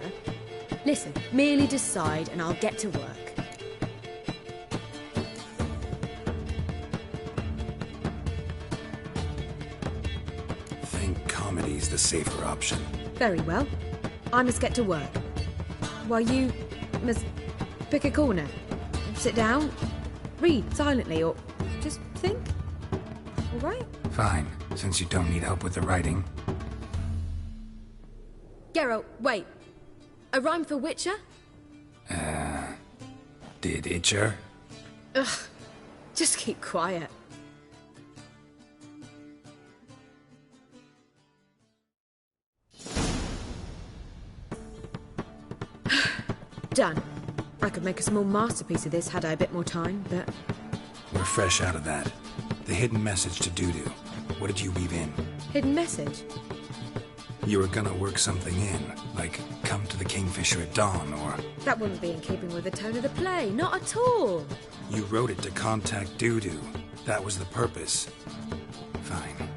[SPEAKER 17] Listen, merely decide and I'll get to work.
[SPEAKER 5] Think comedy's the safer option.
[SPEAKER 17] Very well. I must get to work. While you must pick a corner. Sit down, read silently, or just think. All right?
[SPEAKER 5] Fine, since you don't need help with the writing.
[SPEAKER 17] Geralt, wait. A rhyme for Witcher?
[SPEAKER 5] Did Itcher?
[SPEAKER 17] Ugh. Just keep quiet. Done. I could make a small masterpiece of this had I a bit more time, but...
[SPEAKER 5] We're fresh out of that. The hidden message to Dudu. What did you weave in?
[SPEAKER 17] Hidden message?
[SPEAKER 5] You were gonna work something in, like come to the Kingfisher at dawn, or...
[SPEAKER 17] That wouldn't be in keeping with the tone of the play, not at all.
[SPEAKER 5] You wrote it to contact Dudu. That was the purpose. Fine.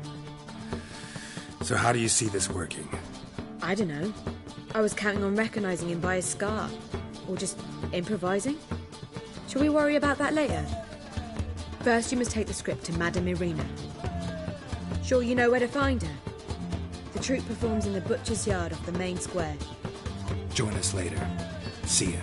[SPEAKER 5] So how do you see this working?
[SPEAKER 17] I don't know. I was counting on recognizing him by his scar. Or just improvising. Shall we worry about that later? First, you must take the script to Madame Irina. Sure you know where to find her? The troupe performs in the butcher's yard off the main square.
[SPEAKER 5] Join us later. See ya.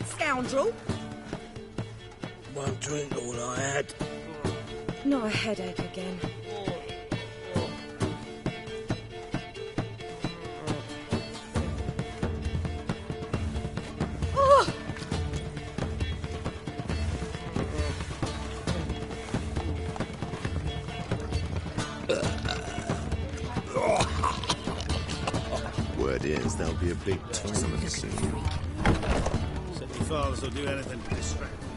[SPEAKER 12] Scoundrel!
[SPEAKER 2] Won't drink all I had.
[SPEAKER 12] Not a headache again. Oh!
[SPEAKER 18] Word is there'll be a big tournament soon.
[SPEAKER 2] Fathers will do anything to distract me.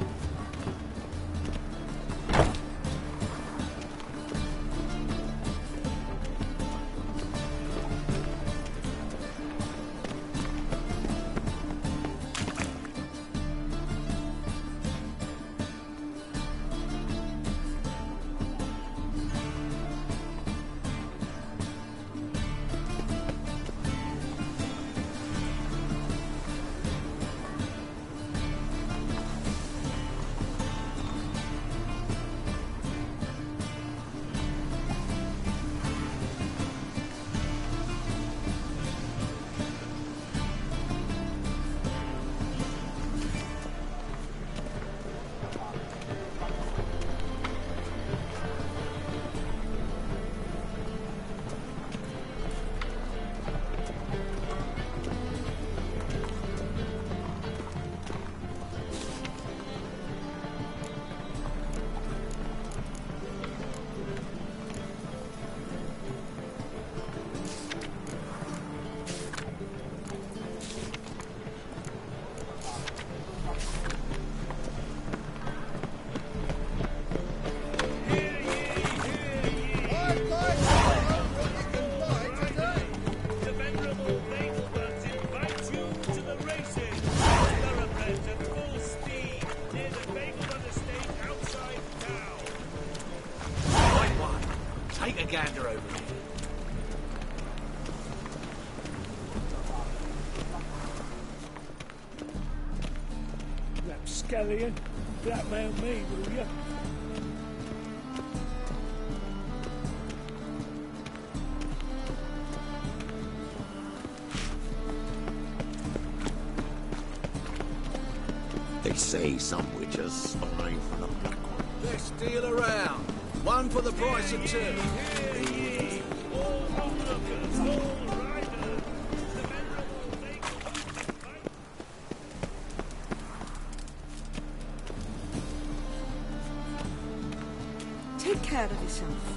[SPEAKER 2] gander over here.
[SPEAKER 19] Rapscallion, blackmail me, will you?
[SPEAKER 18] They say some witches spy from the black one.
[SPEAKER 10] Let's deal around. One for the price of two.
[SPEAKER 12] Take care of yourself.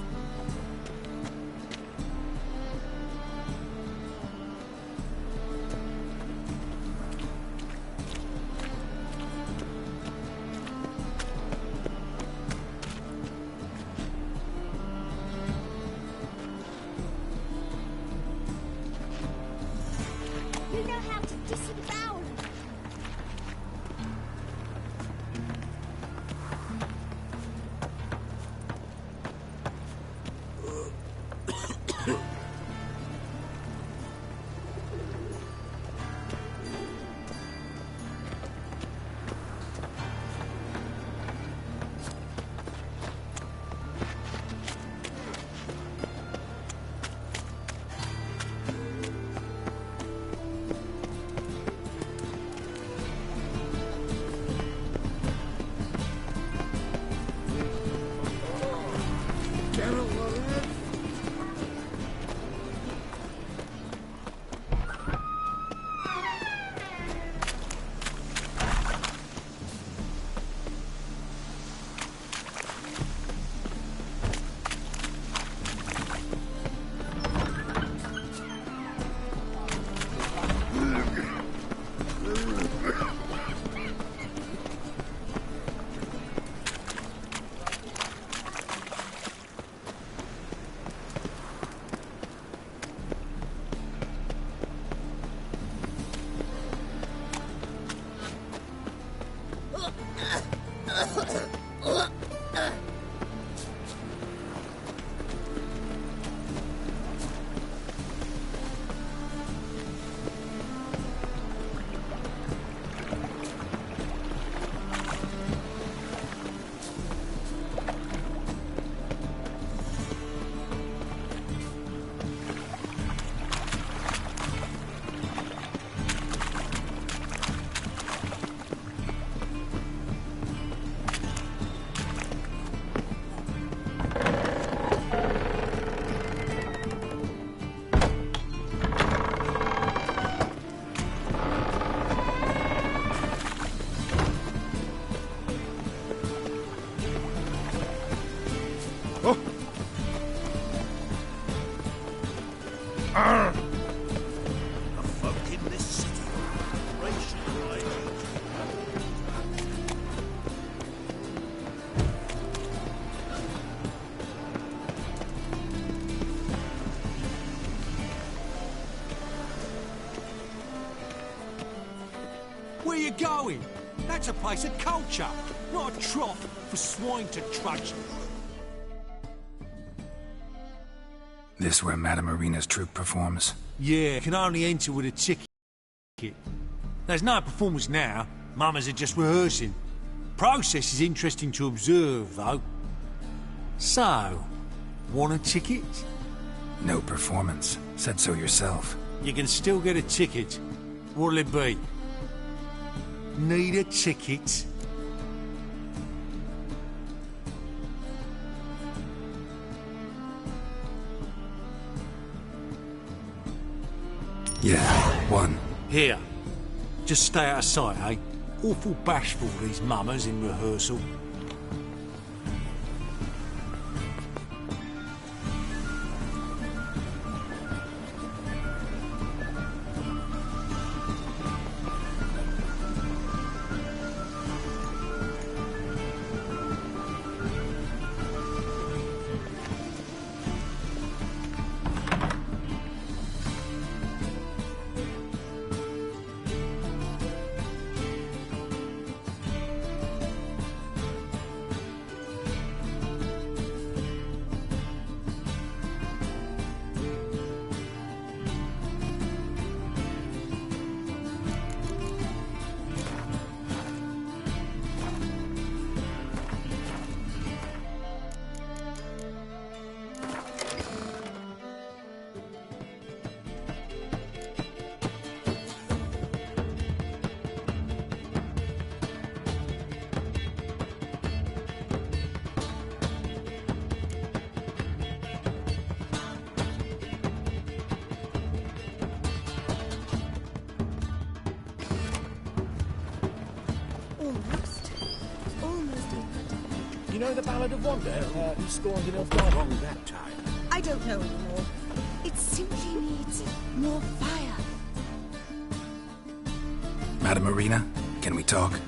[SPEAKER 4] You know how to disembowel.
[SPEAKER 2] The folk in this city, racial right.
[SPEAKER 20] Where you going? That's a place of culture, not a trough for swine to trudge.
[SPEAKER 5] This where Madame Marina's troupe performs?
[SPEAKER 20] Yeah, can only enter with a ticket. There's no performance now. Mamas are just rehearsing. Process is interesting to observe, though. So, want a ticket?
[SPEAKER 5] No performance. Said so yourself.
[SPEAKER 20] You can still get a ticket. What'll it be? Need a ticket?
[SPEAKER 5] Yeah, one.
[SPEAKER 20] Here. Just stay out of sight, eh? Awful bashful, these mamas in rehearsal.
[SPEAKER 19] You know the Ballad of Wanda, who scorned in Nilfgaard?
[SPEAKER 2] Wrong that time.
[SPEAKER 12] I don't know anymore. It simply needs more fire.
[SPEAKER 5] Madame Marina, can we talk?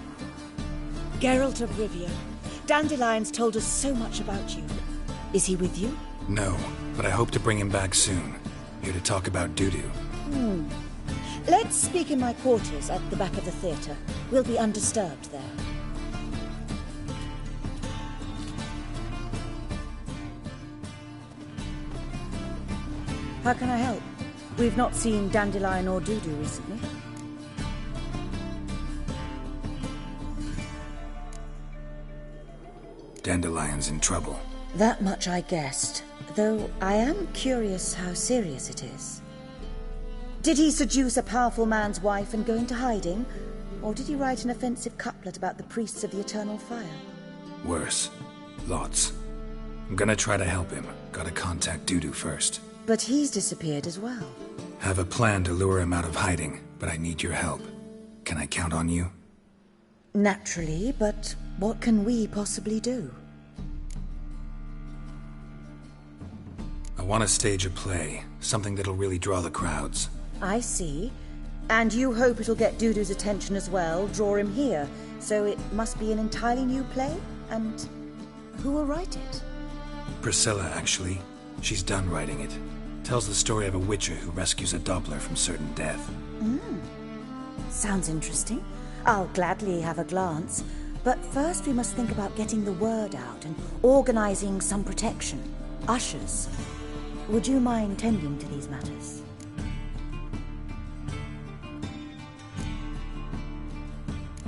[SPEAKER 12] Geralt of Rivia. Dandelion's told us so much about you. Is he with you?
[SPEAKER 5] No, but I hope to bring him back soon. Here to talk about Dudu.
[SPEAKER 12] Let's speak in my quarters at the back of the theatre. We'll be undisturbed there. How can I help? We've not seen Dandelion or Dudu recently.
[SPEAKER 5] Dandelion's in trouble.
[SPEAKER 12] That much I guessed, though I am curious how serious it is. Did he seduce a powerful man's wife and go into hiding? Or did he write an offensive couplet about the priests of the eternal fire?
[SPEAKER 5] Worse. Lots. I'm gonna try to help him. Gotta contact Dudu first.
[SPEAKER 12] But he's disappeared as well.
[SPEAKER 5] Have a plan to lure him out of hiding, but I need your help. Can I count on you?
[SPEAKER 12] Naturally, but what can we possibly do?
[SPEAKER 5] I want to stage a play, something that'll really draw the crowds.
[SPEAKER 12] I see. And you hope it'll get Dudu's attention as well, draw him here. So it must be an entirely new play? And who will write it?
[SPEAKER 5] Priscilla, actually. She's done writing it. Tells the story of a witcher who rescues a Doppler from certain death.
[SPEAKER 12] Sounds interesting. I'll gladly have a glance. But first we must think about getting the word out and organizing some protection. Ushers. Would you mind tending to these matters?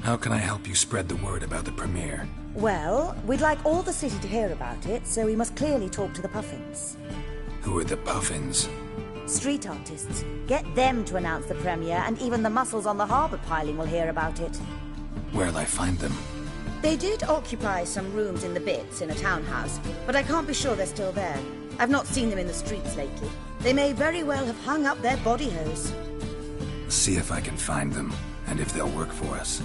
[SPEAKER 5] How can I help you spread the word about the premiere?
[SPEAKER 12] Well, we'd like all the city to hear about it, so we must clearly talk to the Puffins.
[SPEAKER 5] Who are the Puffins?
[SPEAKER 12] Street artists. Get them to announce the premiere, and even the muscles on the harbour piling will hear about it.
[SPEAKER 5] Where'll I find them?
[SPEAKER 12] They did occupy some rooms in the Bits in a townhouse, but I can't be sure they're still there. I've not seen them in the streets lately. They may very well have hung up their body hose.
[SPEAKER 5] See if I can find them, and if they'll work for us.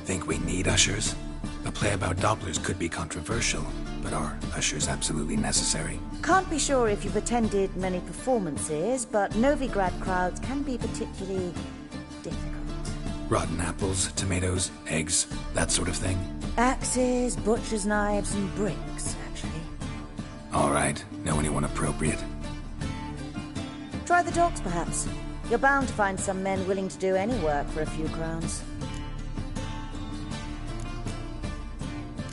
[SPEAKER 5] Think we need ushers? A play about Dopplers could be controversial, but are ushers absolutely necessary?
[SPEAKER 12] Can't be sure if you've attended many performances, but Novigrad crowds can be particularly difficult.
[SPEAKER 5] Rotten apples, tomatoes, eggs, that sort of thing?
[SPEAKER 12] Axes, butcher's knives, and bricks, actually.
[SPEAKER 5] All right, know anyone appropriate?
[SPEAKER 12] Try the dogs, perhaps. You're bound to find some men willing to do any work for a few crowns.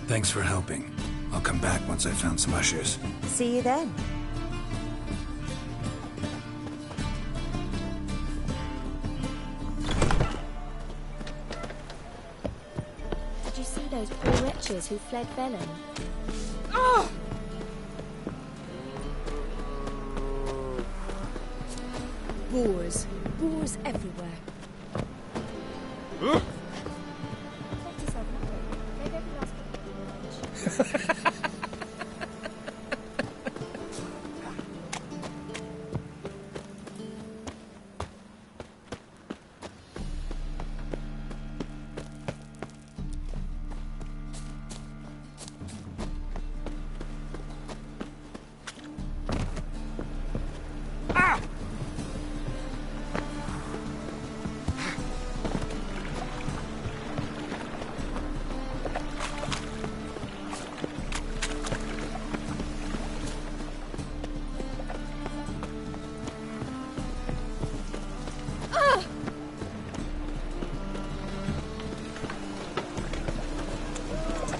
[SPEAKER 5] Thanks for helping. I'll come back once I've found some ushers.
[SPEAKER 12] See you then.
[SPEAKER 4] Did you see those poor wretches who fled Velen?
[SPEAKER 17] Oh! Boars. Boars everywhere.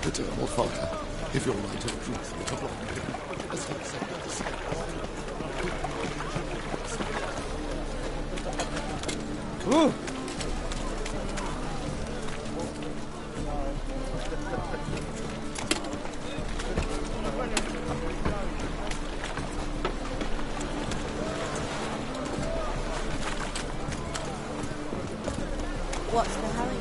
[SPEAKER 18] Eternal fire, if your light of truth were to blind me, as I said at the same
[SPEAKER 6] Ooh.
[SPEAKER 12] What's the hurry?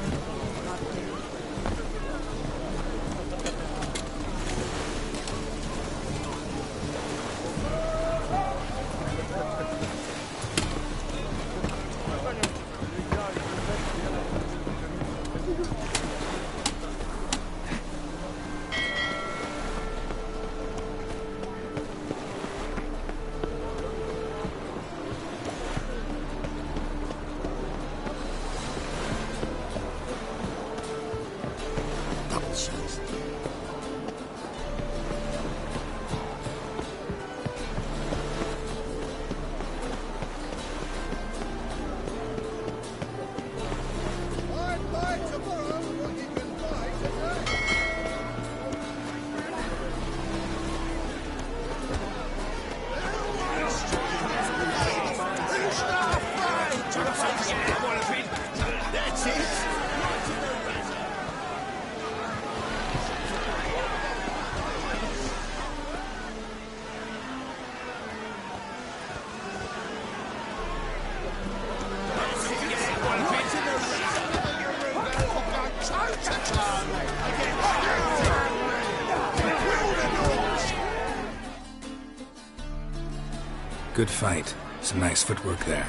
[SPEAKER 5] Good fight. Some nice footwork there.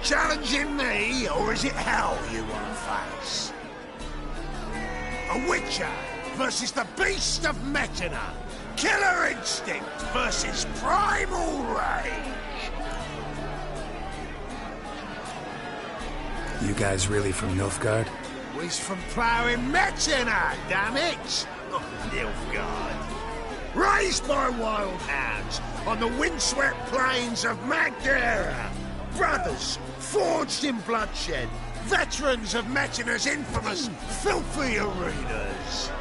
[SPEAKER 10] Challenging me, or is it hell you won't face? A Witcher versus the Beast of Metina. Killer instinct versus primal rage.
[SPEAKER 5] You guys really from Nilfgaard?
[SPEAKER 10] We's from ploughing Metina, damn it! Oh, Nilfgaard. Raised by wild hounds on the windswept plains of Magdera. Brothers, forged in bloodshed. Veterans of Metina's infamous, filthy arenas.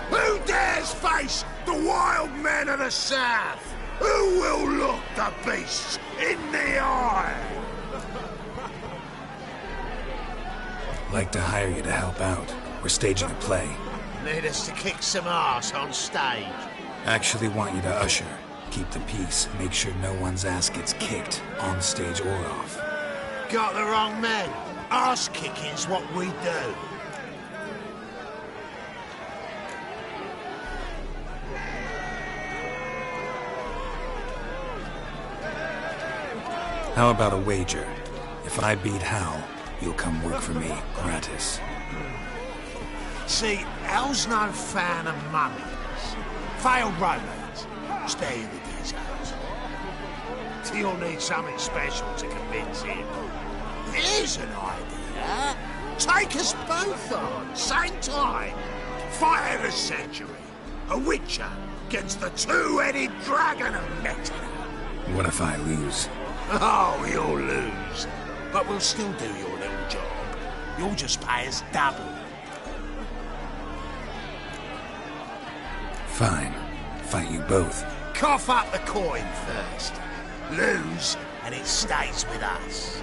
[SPEAKER 10] Who dares face the wild men of the south? Who will look the beasts in the eye?
[SPEAKER 5] Like to hire you to help out. We're staging a play.
[SPEAKER 10] Need us to kick some ass on stage.
[SPEAKER 5] Actually want you to usher. Keep the peace. Make sure no one's ass gets kicked, on stage or off.
[SPEAKER 10] Got the wrong men. Ass kicking's what we do.
[SPEAKER 5] How about a wager? If I beat Hal, you'll come work for me, gratis.
[SPEAKER 10] See, Al's no fan of mummies. Failed romance. Stay in the desert. You'll need something special to convince him. Here's an idea. Take us both on, same time. Fight of the century. A witcher against the two-headed dragon of Meta.
[SPEAKER 5] What if I lose?
[SPEAKER 10] Oh, you'll lose. But we'll still do your little job. You'll just pay us double.
[SPEAKER 5] Fine. Fight you both.
[SPEAKER 10] Cough up the coin first. Lose, and it stays with us.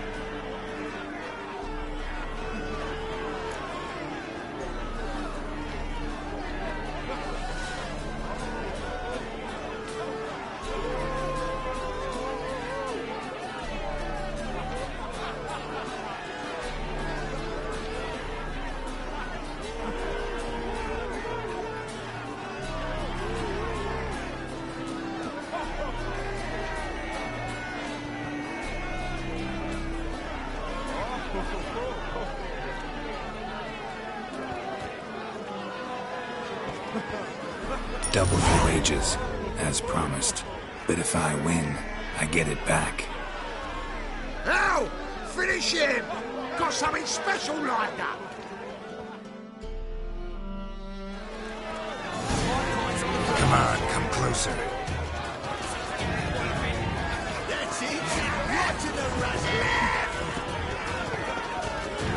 [SPEAKER 5] Double the wages, as promised. But if I win, I get it back.
[SPEAKER 10] Al! Finish him! Got something special lined up!
[SPEAKER 5] Come on, come closer.
[SPEAKER 10] That's it! Right to the razzle!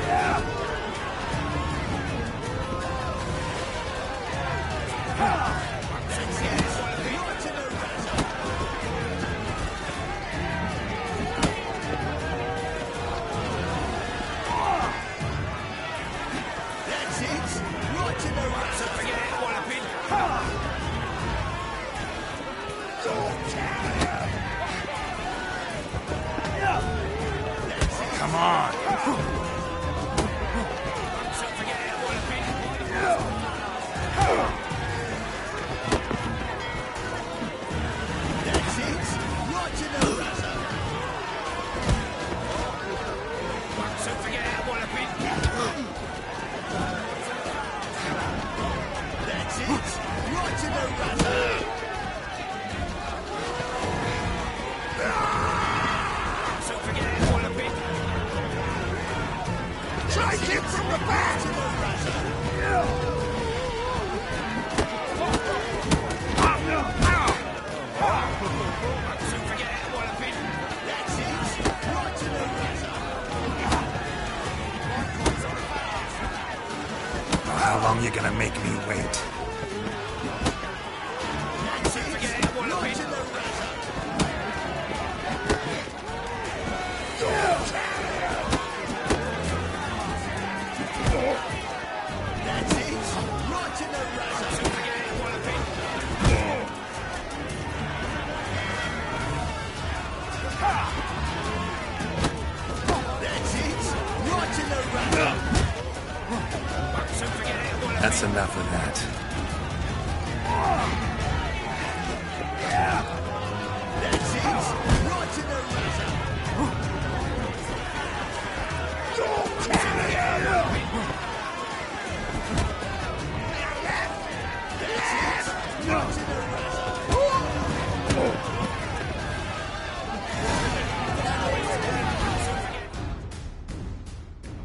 [SPEAKER 10] Yeah!
[SPEAKER 5] Come on!
[SPEAKER 10] Take him from the back!
[SPEAKER 5] How long you gonna make me wait? That's enough of that.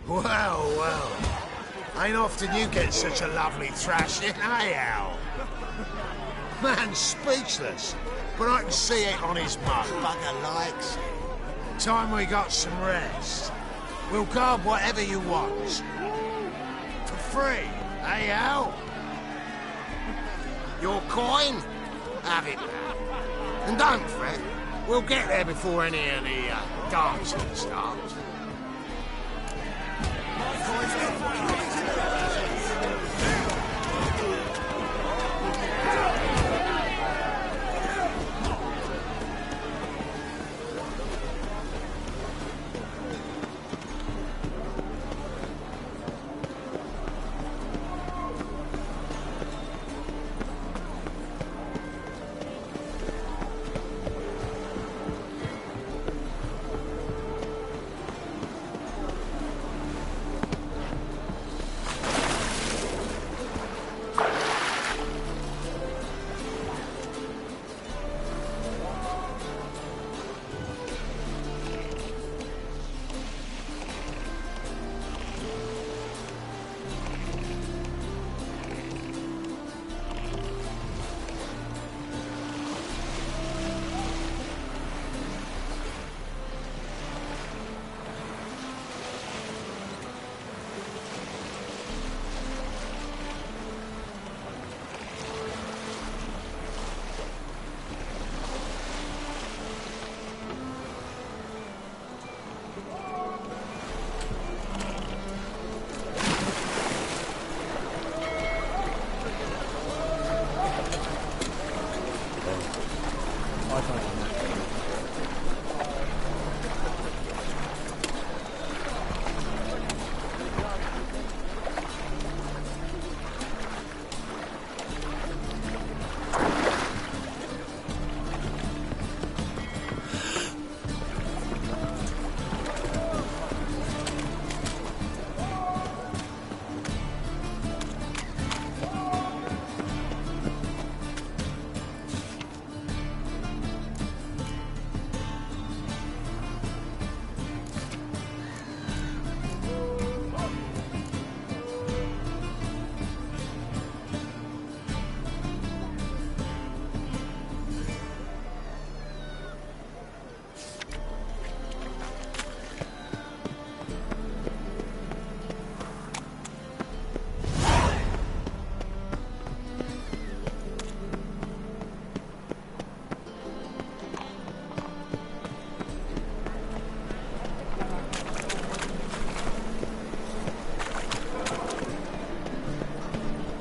[SPEAKER 10] Well. Ain't often you get such a lovely thrashing, eh, Al? Man's speechless, but I can see it on his mug. Bugger likes it. Time we got some rest. We'll guard whatever you want. For free, eh, Al? Your coin? Have it back. And don't fret, we'll get there before any of the dancing starts.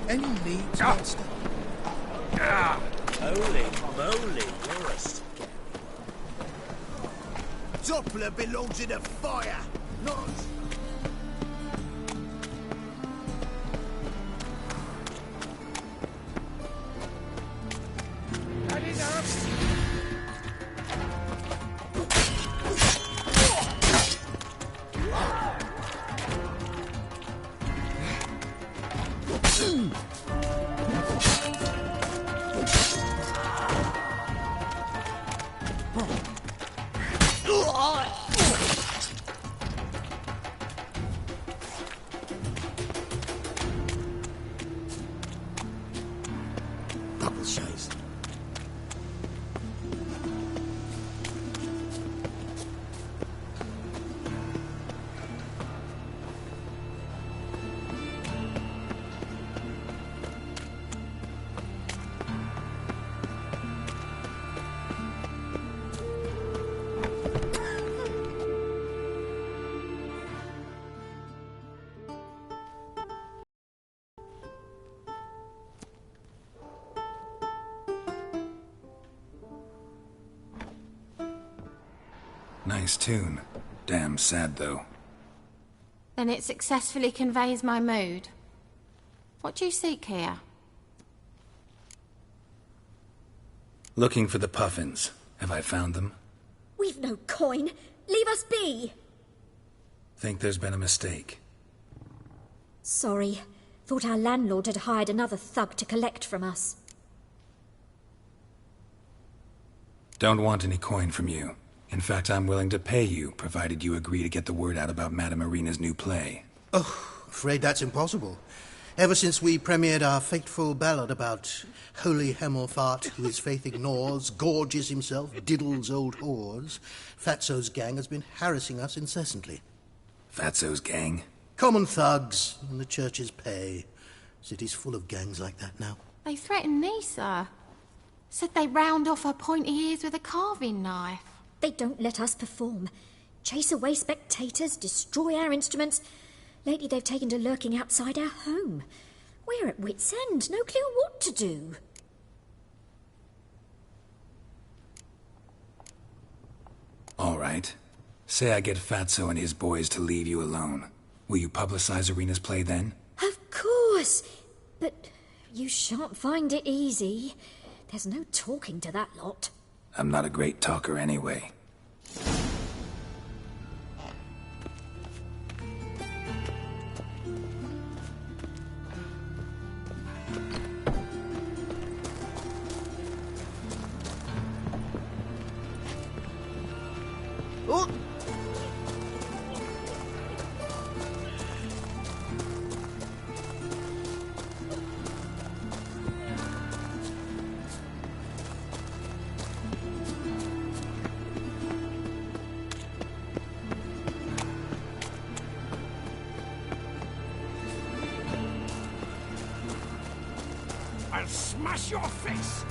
[SPEAKER 6] Any needs, master?
[SPEAKER 2] Holy moly, you're a scary.
[SPEAKER 10] Doppler belongs in a fire, not...
[SPEAKER 6] Bubbleshays.
[SPEAKER 5] Nice tune. Damn sad, though.
[SPEAKER 1] Then it successfully conveys my mood. What do you seek here?
[SPEAKER 5] Looking for the puffins. Have I found them?
[SPEAKER 7] We've no coin. Leave us be.
[SPEAKER 5] Think there's been a mistake.
[SPEAKER 7] Sorry. Thought our landlord had hired another thug to collect from us.
[SPEAKER 5] Don't want any coin from you. In fact, I'm willing to pay you, provided you agree to get the word out about Madame Irina's new play.
[SPEAKER 6] Oh, afraid that's impossible. Ever since we premiered our fateful ballad about Holy Hemelfart, who his faith ignores, gorges himself, diddles old whores, Fatso's gang has been harassing us incessantly.
[SPEAKER 5] Fatso's gang?
[SPEAKER 6] Common thugs in the church's pay. City's full of gangs like that now.
[SPEAKER 1] They threatened me, sir. Said they round off her pointy ears with a carving knife.
[SPEAKER 7] They don't let us perform. Chase away spectators, destroy our instruments. Lately they've taken to lurking outside our home. We're at wit's end, no clue what to do.
[SPEAKER 5] All right. Say I get Fatso and his boys to leave you alone. Will you publicize Irina's play then?
[SPEAKER 7] Of course. But you shan't find it easy. There's no talking to that lot.
[SPEAKER 5] I'm not a great talker anyway.
[SPEAKER 6] Oh!
[SPEAKER 10] I'll smash your face!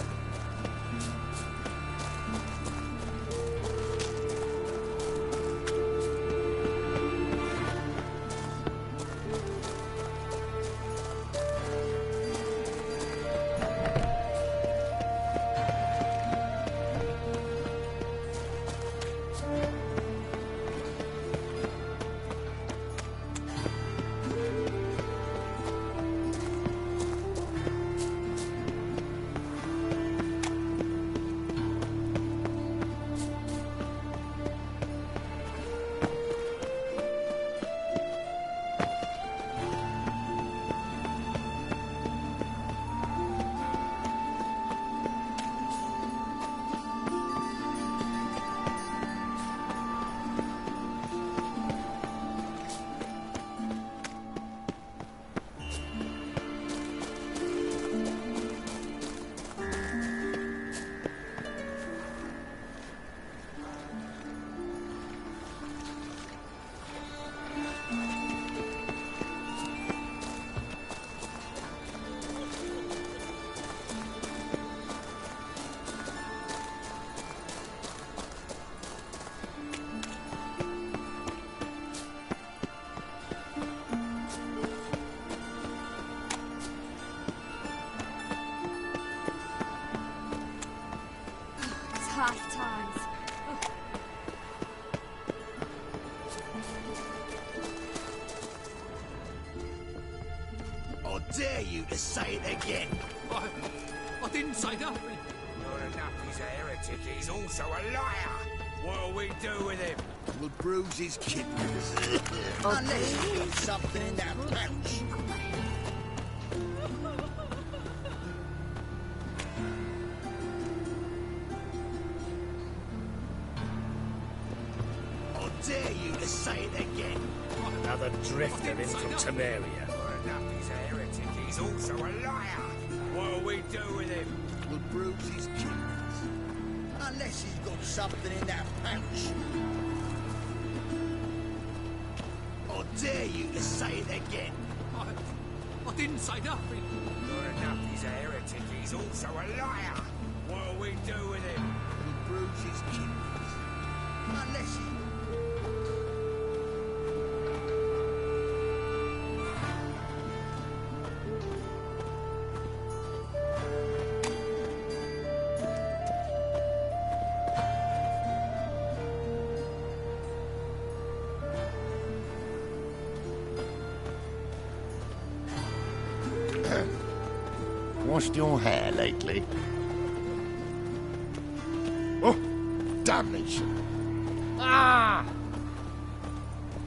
[SPEAKER 4] Fast times.
[SPEAKER 10] I dare you to say it again.
[SPEAKER 20] I didn't say that.
[SPEAKER 10] Not enough he's a heretic, he's also a liar. What'll we do with him? We'll bruise his kidneys. Unless he's got something in that pouch. I dare you to say it again.
[SPEAKER 19] Another drifter in from Temeria.
[SPEAKER 10] Not enough he's a heretic, he's also a liar. What'll we do with him? We'll bruise his kidneys. Unless he's got something in that pouch. I dare you to say it again.
[SPEAKER 20] I didn't say that.
[SPEAKER 10] Not enough he's a heretic, he's also a liar. What'll we do with him? We'll bruise his kidneys. Unless he...
[SPEAKER 18] Washed your hair lately? Oh, damnation.
[SPEAKER 10] Ah!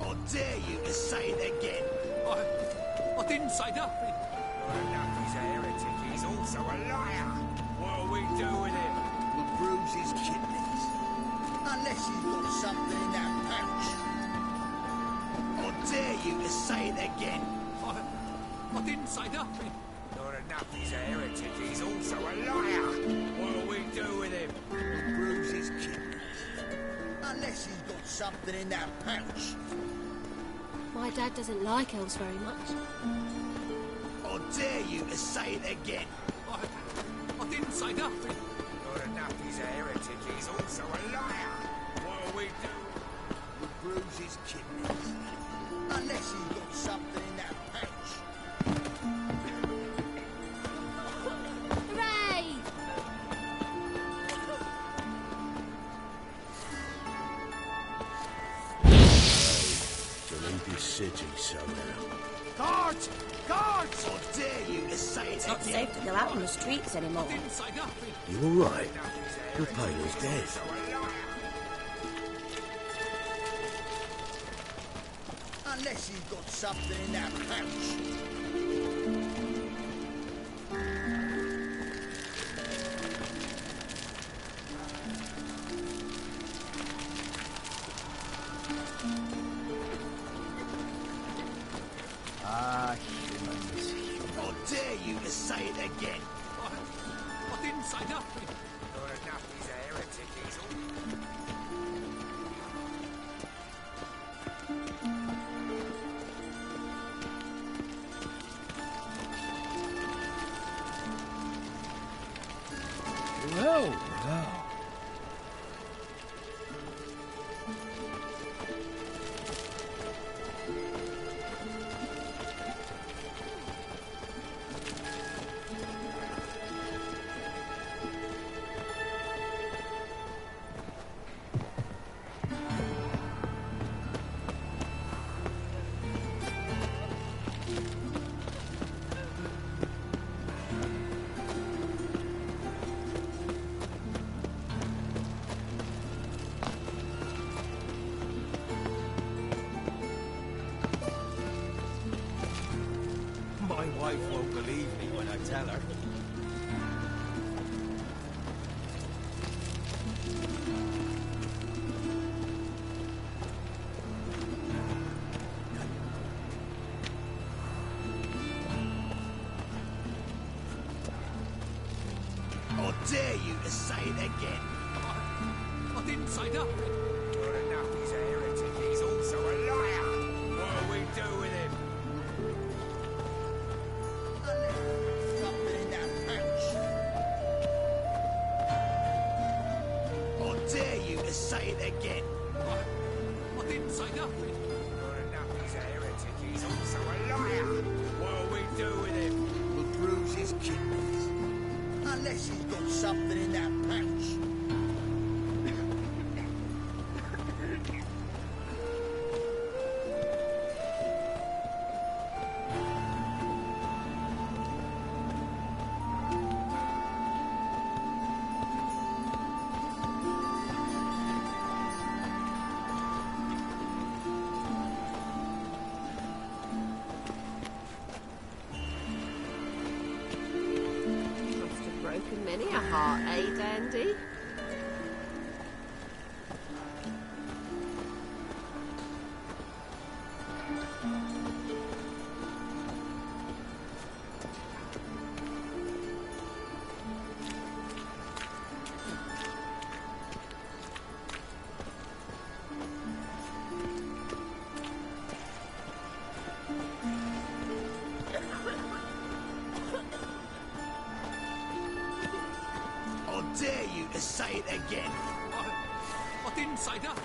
[SPEAKER 10] I dare you to say it again.
[SPEAKER 20] I didn't say that.
[SPEAKER 10] Not enough he's a heretic, he's also a liar. What'll we do with him? We'll bruise his kidneys. Unless he's got something in that pouch. I dare you to say it again.
[SPEAKER 20] I didn't say that.
[SPEAKER 10] Not enough he's a heretic, he's also a liar. What'll we do with him? We'll bruise his kidneys. Unless he's got something in that pouch.
[SPEAKER 4] My dad doesn't like elves very much.
[SPEAKER 10] I dare you to say it again.
[SPEAKER 20] I didn't say that.
[SPEAKER 10] Not enough he's a heretic, he's also a liar. What'll we do? We'll bruise his kidneys. Unless he's got something in that pouch.
[SPEAKER 4] Hooray!
[SPEAKER 3] To leave this city somehow.
[SPEAKER 10] Guards! Guards! I dare you to say it
[SPEAKER 12] It's not
[SPEAKER 10] again.
[SPEAKER 12] safe to go out on the streets anymore.
[SPEAKER 3] You all right? Your pain is dead.
[SPEAKER 10] Unless he's got something in that pouch.
[SPEAKER 19] Ah, humans.
[SPEAKER 10] I dare you to say it again.
[SPEAKER 20] I didn't say that.
[SPEAKER 10] Not enough he's a heretic, he's all...
[SPEAKER 19] Well, well.
[SPEAKER 15] My wife won't believe me when I tell her.
[SPEAKER 10] I dare you to say it again.
[SPEAKER 20] I didn't say that.
[SPEAKER 10] Not enough he's a heretic, he's also a liar. What'll we do with him? Something in that pouch. I dare you to say it again.
[SPEAKER 20] I didn't say that.
[SPEAKER 10] Not enough he's a heretic, he's also a liar. What'll we do with him? We'll bruise his kidneys. Unless he's got something in that pouch.
[SPEAKER 21] broken many a heart, eh, Dandy?
[SPEAKER 10] I dare you to say it again.
[SPEAKER 20] I didn't say that.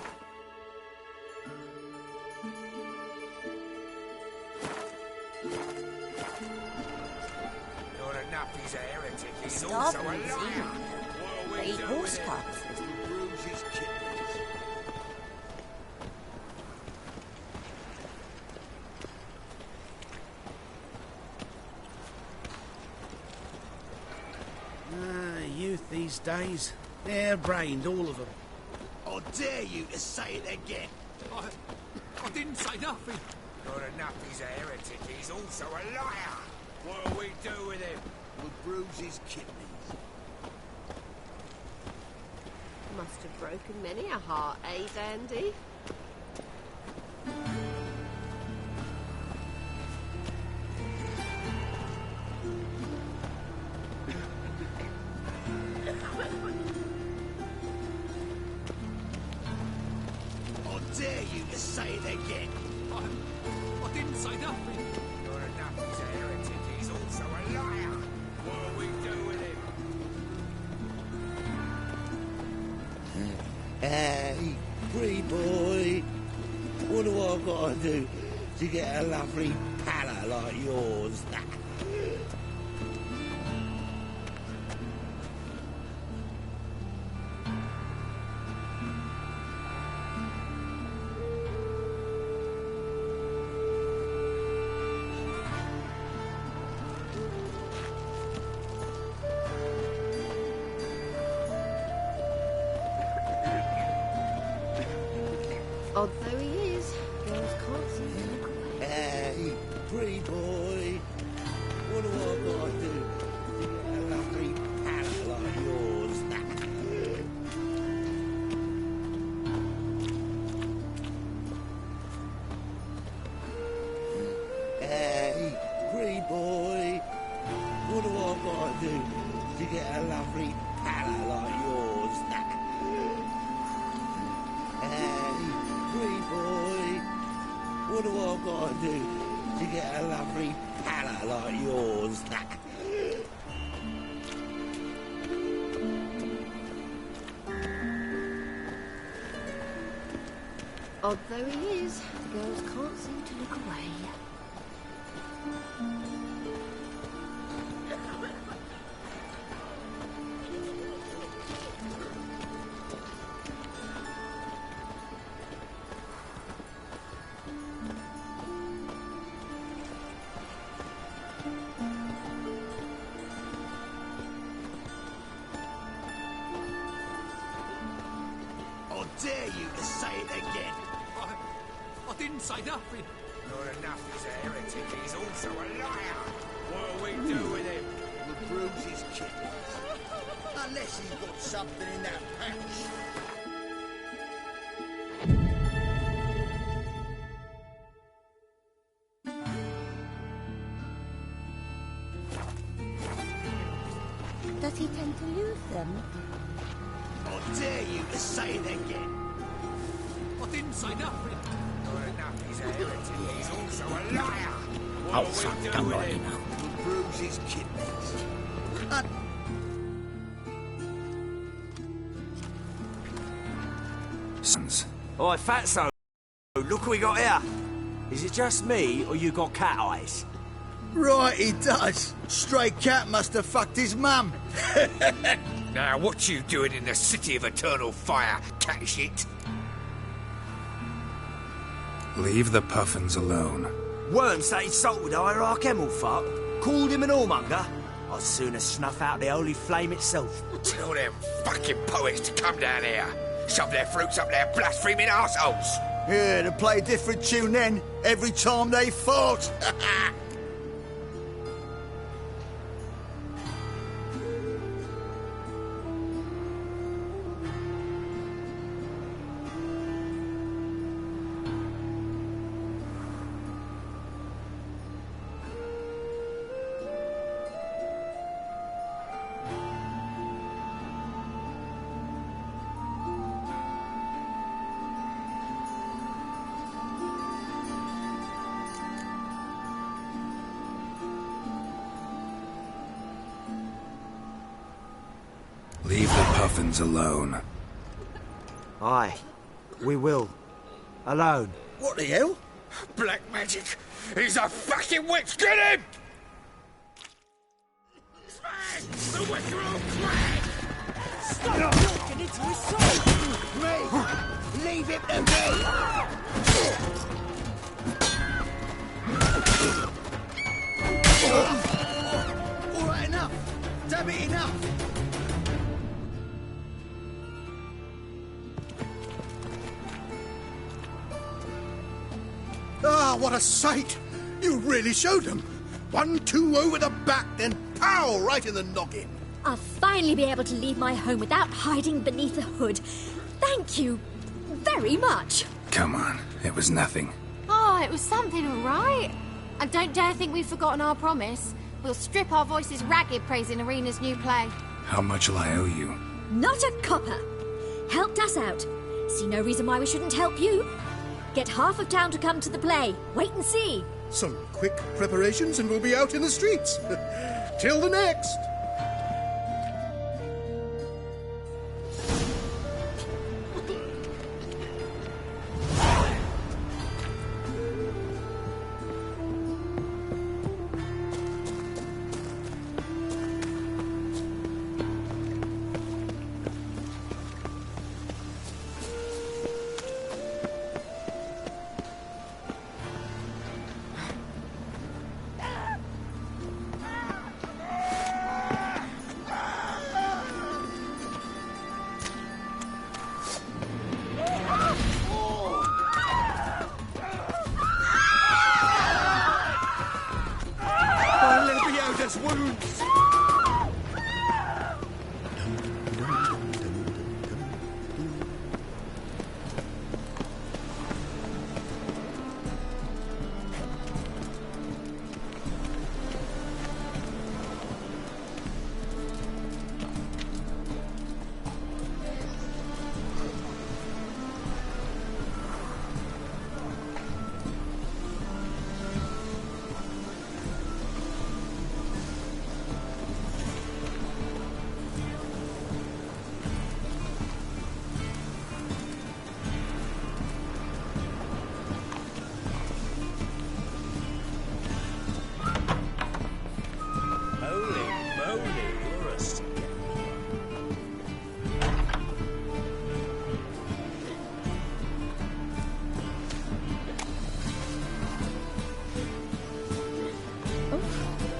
[SPEAKER 10] Not enough he's a heretic, he's
[SPEAKER 12] Stop
[SPEAKER 10] also a
[SPEAKER 12] using
[SPEAKER 10] liar. What are we
[SPEAKER 12] Eight
[SPEAKER 10] doing
[SPEAKER 12] horse
[SPEAKER 10] here?
[SPEAKER 12] carts.
[SPEAKER 10] To bruise his kidneys.
[SPEAKER 3] Youth these days. Hair-brained, all of them.
[SPEAKER 10] I dare you to say it again.
[SPEAKER 20] I didn't say nothing.
[SPEAKER 10] Not enough he's a heretic, he's also a liar. What'll we do with him? We'll bruise his kidneys.
[SPEAKER 21] Must have broken many a heart, eh, Dandy?
[SPEAKER 10] I dare you to say it again.
[SPEAKER 20] I didn't say nothing.
[SPEAKER 10] Not enough he's a heretic, he's also a liar. What'll we do with him?
[SPEAKER 2] Hey, free boy. What do I gotta do to get a lovely palla like yours?
[SPEAKER 21] Odd though he is, girls can't seem to look away.
[SPEAKER 2] Hey, free boy. What do I gotta do to get a lovely palla like yours? Hey, free boy. What do I gotta do to get a lovely palla like yours? Hey, free boy. What do I gotta do to get a lovely palla like yours?
[SPEAKER 21] Odd though he is, the girls can't seem to look away.
[SPEAKER 10] I dare you to say it again.
[SPEAKER 20] I didn't say nothing.
[SPEAKER 10] Not enough he's a heretic, he's also a liar. What'll we do with him? We'll bruise his kidneys. Unless he's got something in that pouch.
[SPEAKER 12] Does he tend to lose them?
[SPEAKER 10] I dare you to say it again.
[SPEAKER 20] I didn't say nothing.
[SPEAKER 10] Not enough he's a heretic, he's also a liar.
[SPEAKER 2] Oh,
[SPEAKER 10] What'll
[SPEAKER 2] fuck,
[SPEAKER 10] we do
[SPEAKER 2] come
[SPEAKER 10] with
[SPEAKER 2] on
[SPEAKER 10] him?
[SPEAKER 2] now.
[SPEAKER 10] We'll bruise his kidneys.
[SPEAKER 5] Sons.
[SPEAKER 15] Oi, Fatso, look what we got here. Is it just me, or you got cat eyes?
[SPEAKER 13] Right, he does. Stray cat must have fucked his mum.
[SPEAKER 10] Now, what you doing in the city of eternal fire, cat shit?
[SPEAKER 5] Leave the puffins alone.
[SPEAKER 15] Worms that insulted Hierarch Emelfuck, called him an whoremonger. I'd sooner snuff out the holy flame itself.
[SPEAKER 10] Tell them fucking poets to come down here. Shove their fruits up their blaspheming arseholes.
[SPEAKER 13] Yeah, to play a different tune then, every time they fought.
[SPEAKER 5] Leave the puffins alone.
[SPEAKER 15] Aye, we will. Alone.
[SPEAKER 6] What the hell?
[SPEAKER 10] Black magic! He's a fucking witch! Get him! The witch are all cracked!
[SPEAKER 2] Stop walking into his soul! Me! Leave him to me!
[SPEAKER 6] All right, enough. Damn it, enough. Ah, what a sight! You really showed them. 1-2 over the back, then pow, right in the noggin.
[SPEAKER 4] I'll finally be able to leave my home without hiding beneath a hood. Thank you very much.
[SPEAKER 5] Come on, it was nothing.
[SPEAKER 21] Oh, it was something, all right. And don't dare think we've forgotten our promise. We'll strip our voices ragged praising Arena's new play.
[SPEAKER 5] How much will I owe you?
[SPEAKER 4] Not a copper. Helped us out. See no reason why we shouldn't help you. Get half of town to come to the play. Wait and see.
[SPEAKER 6] Some quick preparations and we'll be out in the streets. Till the next.
[SPEAKER 10] Wounds!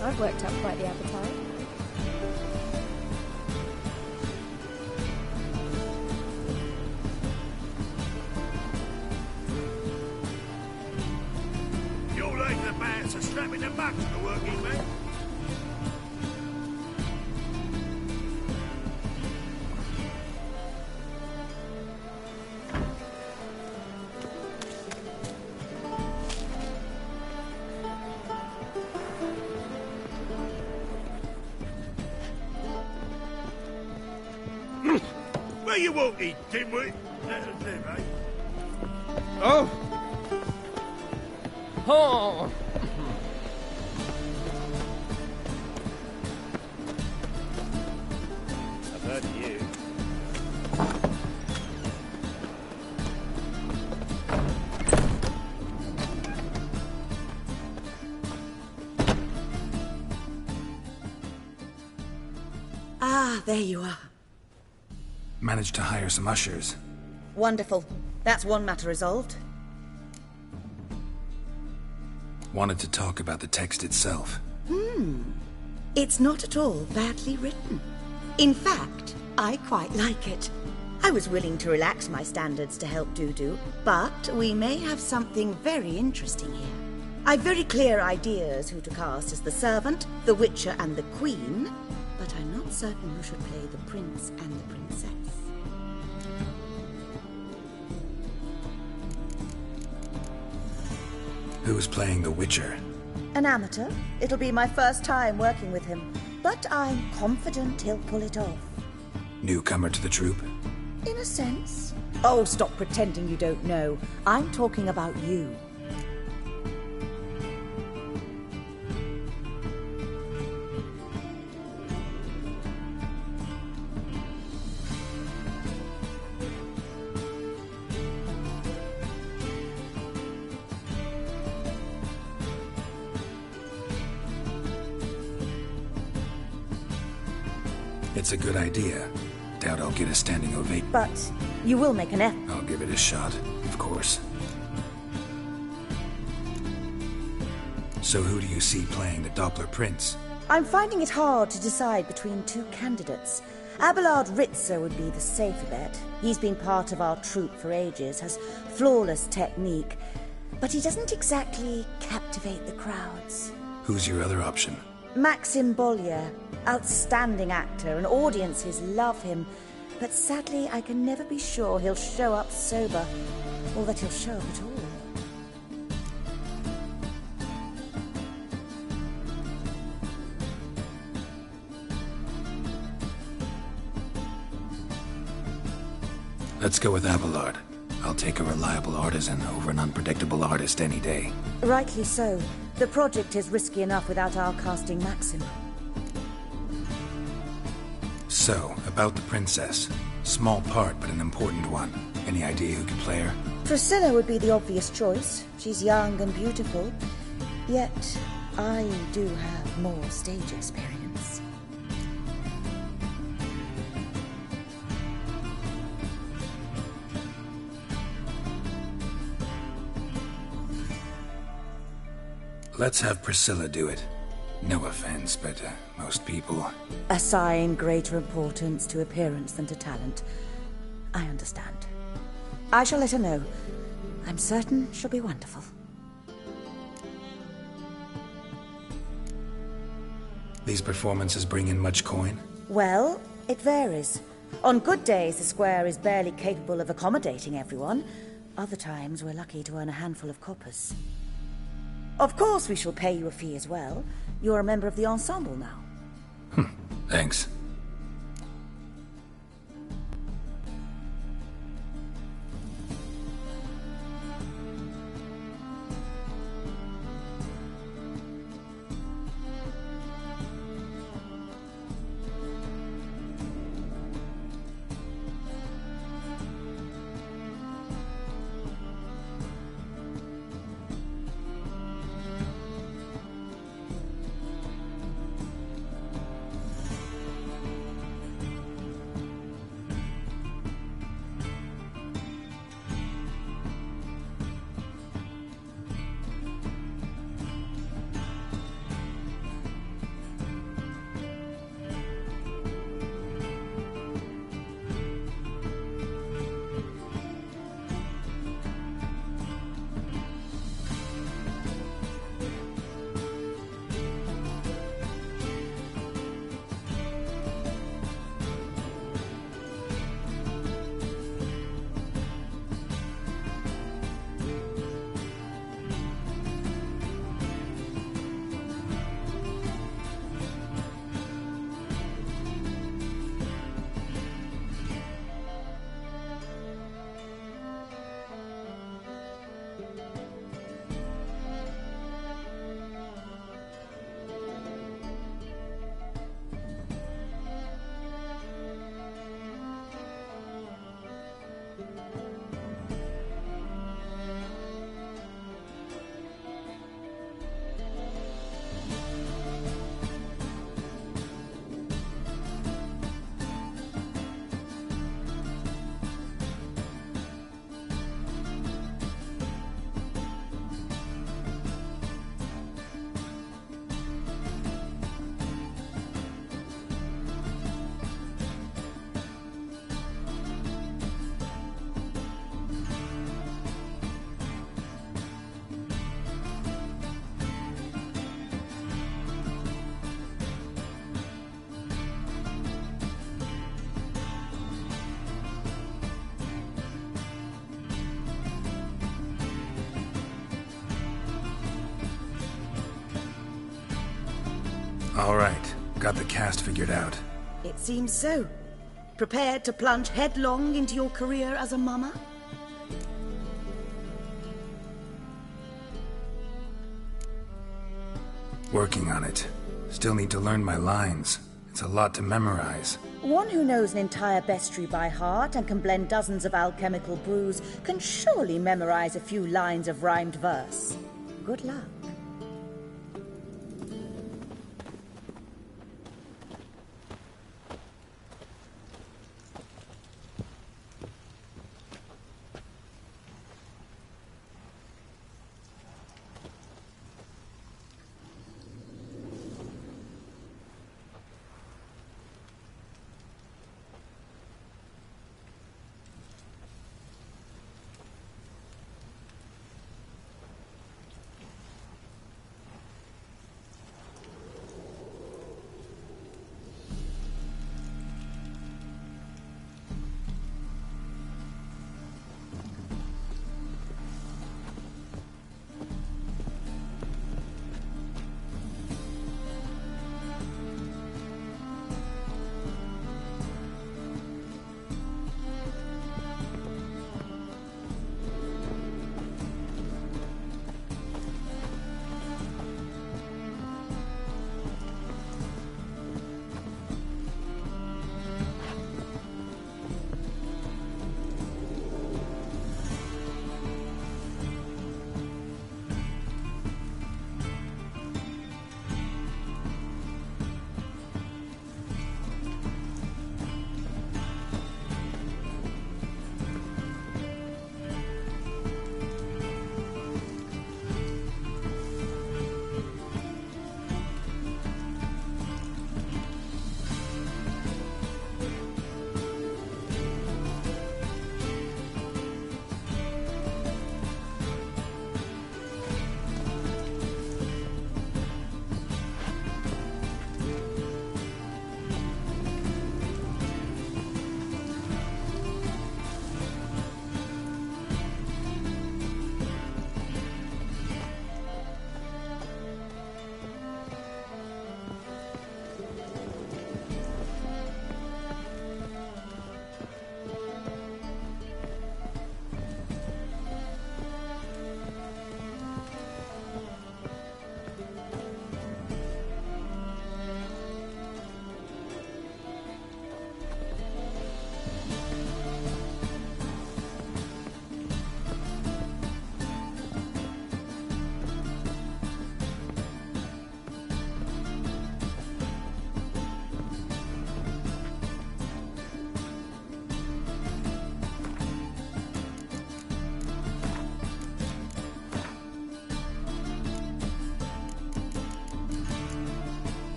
[SPEAKER 4] I've worked up quite the appetite.
[SPEAKER 10] You're like the man for strapping them back to the working men. Well, you won't eat, dimwit. That'll do, right?
[SPEAKER 14] Oh! Oh!
[SPEAKER 19] I've heard of you.
[SPEAKER 12] Ah, there you are.
[SPEAKER 5] Managed to hire some ushers.
[SPEAKER 12] Wonderful. That's one matter resolved.
[SPEAKER 5] Wanted to talk about the text itself.
[SPEAKER 12] It's not at all badly written. In fact, I quite like it. I was willing to relax my standards to help Dudu, but we may have something very interesting here. I've very clear ideas who to cast as the servant, the witcher, and the queen, but I'm not certain who should play the prince and the princess.
[SPEAKER 5] Who's playing the Witcher?
[SPEAKER 12] An amateur. It'll be my first time working with him, but I'm confident he'll pull it off.
[SPEAKER 5] Newcomer to the troupe?
[SPEAKER 12] In a sense. Oh, stop pretending you don't know. I'm talking about you.
[SPEAKER 5] It's a good idea. Doubt I'll get a standing ovation.
[SPEAKER 12] But you will make an effort.
[SPEAKER 5] I'll give it a shot, of course. So who do you see playing the Doppler Prince?
[SPEAKER 12] I'm finding it hard to decide between two candidates. Abelard Ritzer would be the safer bet. He's been part of our troupe for ages, has flawless technique, but he doesn't exactly captivate the crowds.
[SPEAKER 5] Who's your other option?
[SPEAKER 12] Maxim Bollier, outstanding actor, and audiences love him. But sadly, I can never be sure he'll show up sober, or that he'll show up at all.
[SPEAKER 5] Let's go with Abelard. I'll take a reliable artisan over an unpredictable artist any day.
[SPEAKER 12] Rightly so. The project is risky enough without our casting Maxim.
[SPEAKER 5] So, about the princess. Small part, but an important one. Any idea who could play her?
[SPEAKER 12] Priscilla would be the obvious choice. She's young and beautiful. Yet, I do have more stage experience.
[SPEAKER 5] Let's have Priscilla do it. No offense, but most people...
[SPEAKER 12] Assign greater importance to appearance than to talent. I understand. I shall let her know. I'm certain she'll be wonderful.
[SPEAKER 5] These performances bring in much coin?
[SPEAKER 12] Well, it varies. On good days, the square is barely capable of accommodating everyone. Other times, we're lucky to earn a handful of coppers. Of course we shall pay you a fee as well. You're a member of the ensemble now.
[SPEAKER 5] Thanks. All right. Got the cast figured out.
[SPEAKER 12] It seems so. Prepared to plunge headlong into your career as a mama?
[SPEAKER 5] Working on it. Still need to learn my lines. It's a lot to memorize.
[SPEAKER 12] One who knows an entire bestiary by heart and can blend dozens of alchemical brews can surely memorize a few lines of rhymed verse. Good luck.